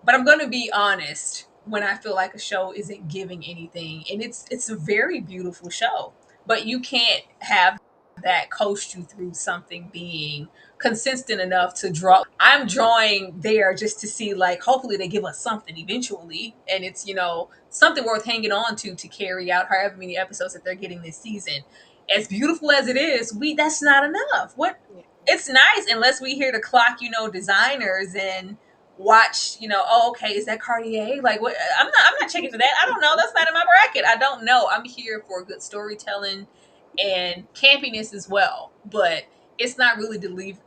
But I'm gonna be honest when I feel like a show isn't giving anything. And it's a very beautiful show. But you can't have that coast you through something being consistent enough to draw. I'm drawing there just to see, like, hopefully they give us something eventually, and it's something worth hanging on to carry out however many episodes that they're getting this season. As beautiful as it is, that's not enough. What It's nice unless we hear the clock, designers and watch, oh, okay, is that Cartier? Like, what? I'm not checking for that. I don't know. That's not in my bracket. I don't know. I'm here for good storytelling and campiness as well, but it's not really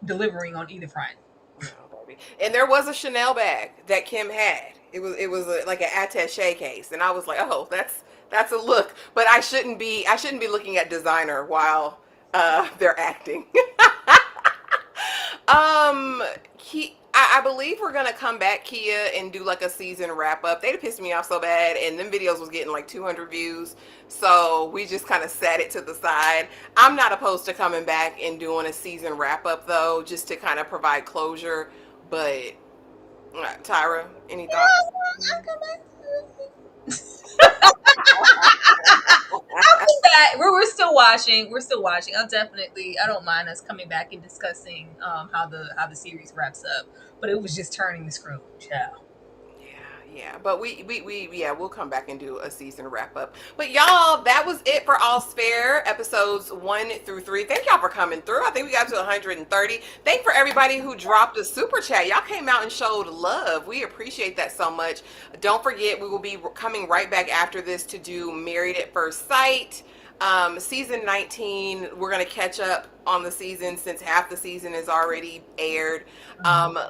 delivering on either front. No, baby. And there was a Chanel bag that Kim had. It was like an attaché case, and I was like, oh, that's a look. But I shouldn't be looking at designer while they're acting. I believe we're gonna come back, Kia, and do like a season wrap up. They'd pissed me off so bad, and them videos was getting like 200 views, so we just kind of set it to the side. I'm not opposed to coming back and doing a season wrap up though, just to kind of provide closure. But Tyra, any thoughts? I'll be back. We're still watching. I don't mind us coming back and discussing how the series wraps up. But it was just turning the screw. Ciao. Yeah, but we'll come back and do a season wrap up. But y'all, that was it for All's Fair episodes 1 through 3. Thank y'all for coming through. I think we got to 130. Thank for everybody who dropped a super chat. Y'all came out and showed love. We appreciate that so much. Don't forget, we will be coming right back after this to do Married at First Sight. Season 19, we're going to catch up on the season since half the season is already aired.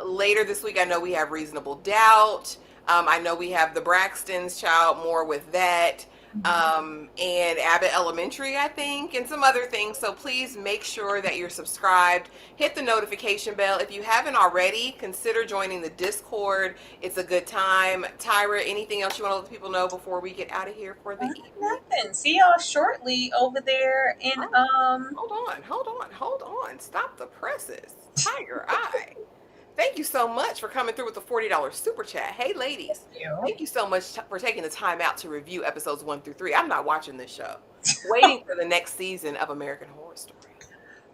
Later this week, I know we have Reasonable Doubt. I know we have the Braxtons, child, more with that, and Abbott Elementary, I think, and some other things. So please make sure that you're subscribed. Hit the notification bell. If you haven't already, consider joining the Discord. It's a good time. Tyra, anything else you want to let people know before we get out of here for the evening? Nothing. See y'all shortly over there in Hold on. Stop the presses. Tiger Eye. Thank you so much for coming through with the $40 super chat. Hey, ladies. Thank you so much for taking the time out to review episodes 1 through 3. I'm not watching this show. Waiting for the next season of American Horror Story.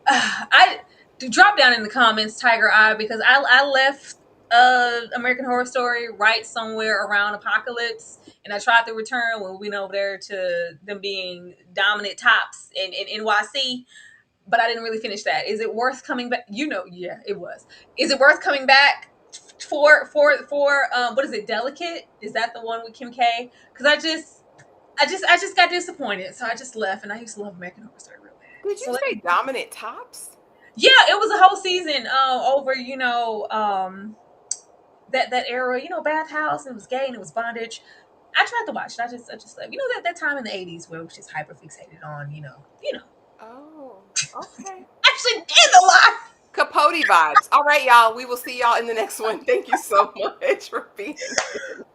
I drop down in the comments, Tiger Eye, because I left American Horror Story right somewhere around Apocalypse, and I tried to return when we went over there to them being dominant tops in NYC. But I didn't really finish that. Is it worth coming back? Yeah, it was. Is it worth coming back for what is it? Delicate? Is that the one with Kim K? Because I just got disappointed, so I just left. And I used to love American Horror Story real bad. Did you say dominant tops? Yeah, it was a whole season over that era. Bathhouse, and it was gay and it was bondage. I tried to watch it. I just left. That time in the 80s where it was just hyper fixated on Oh, okay. Actually did a lot. Capote vibes. All right, y'all. We will see y'all in the next one. Thank you so much for being here.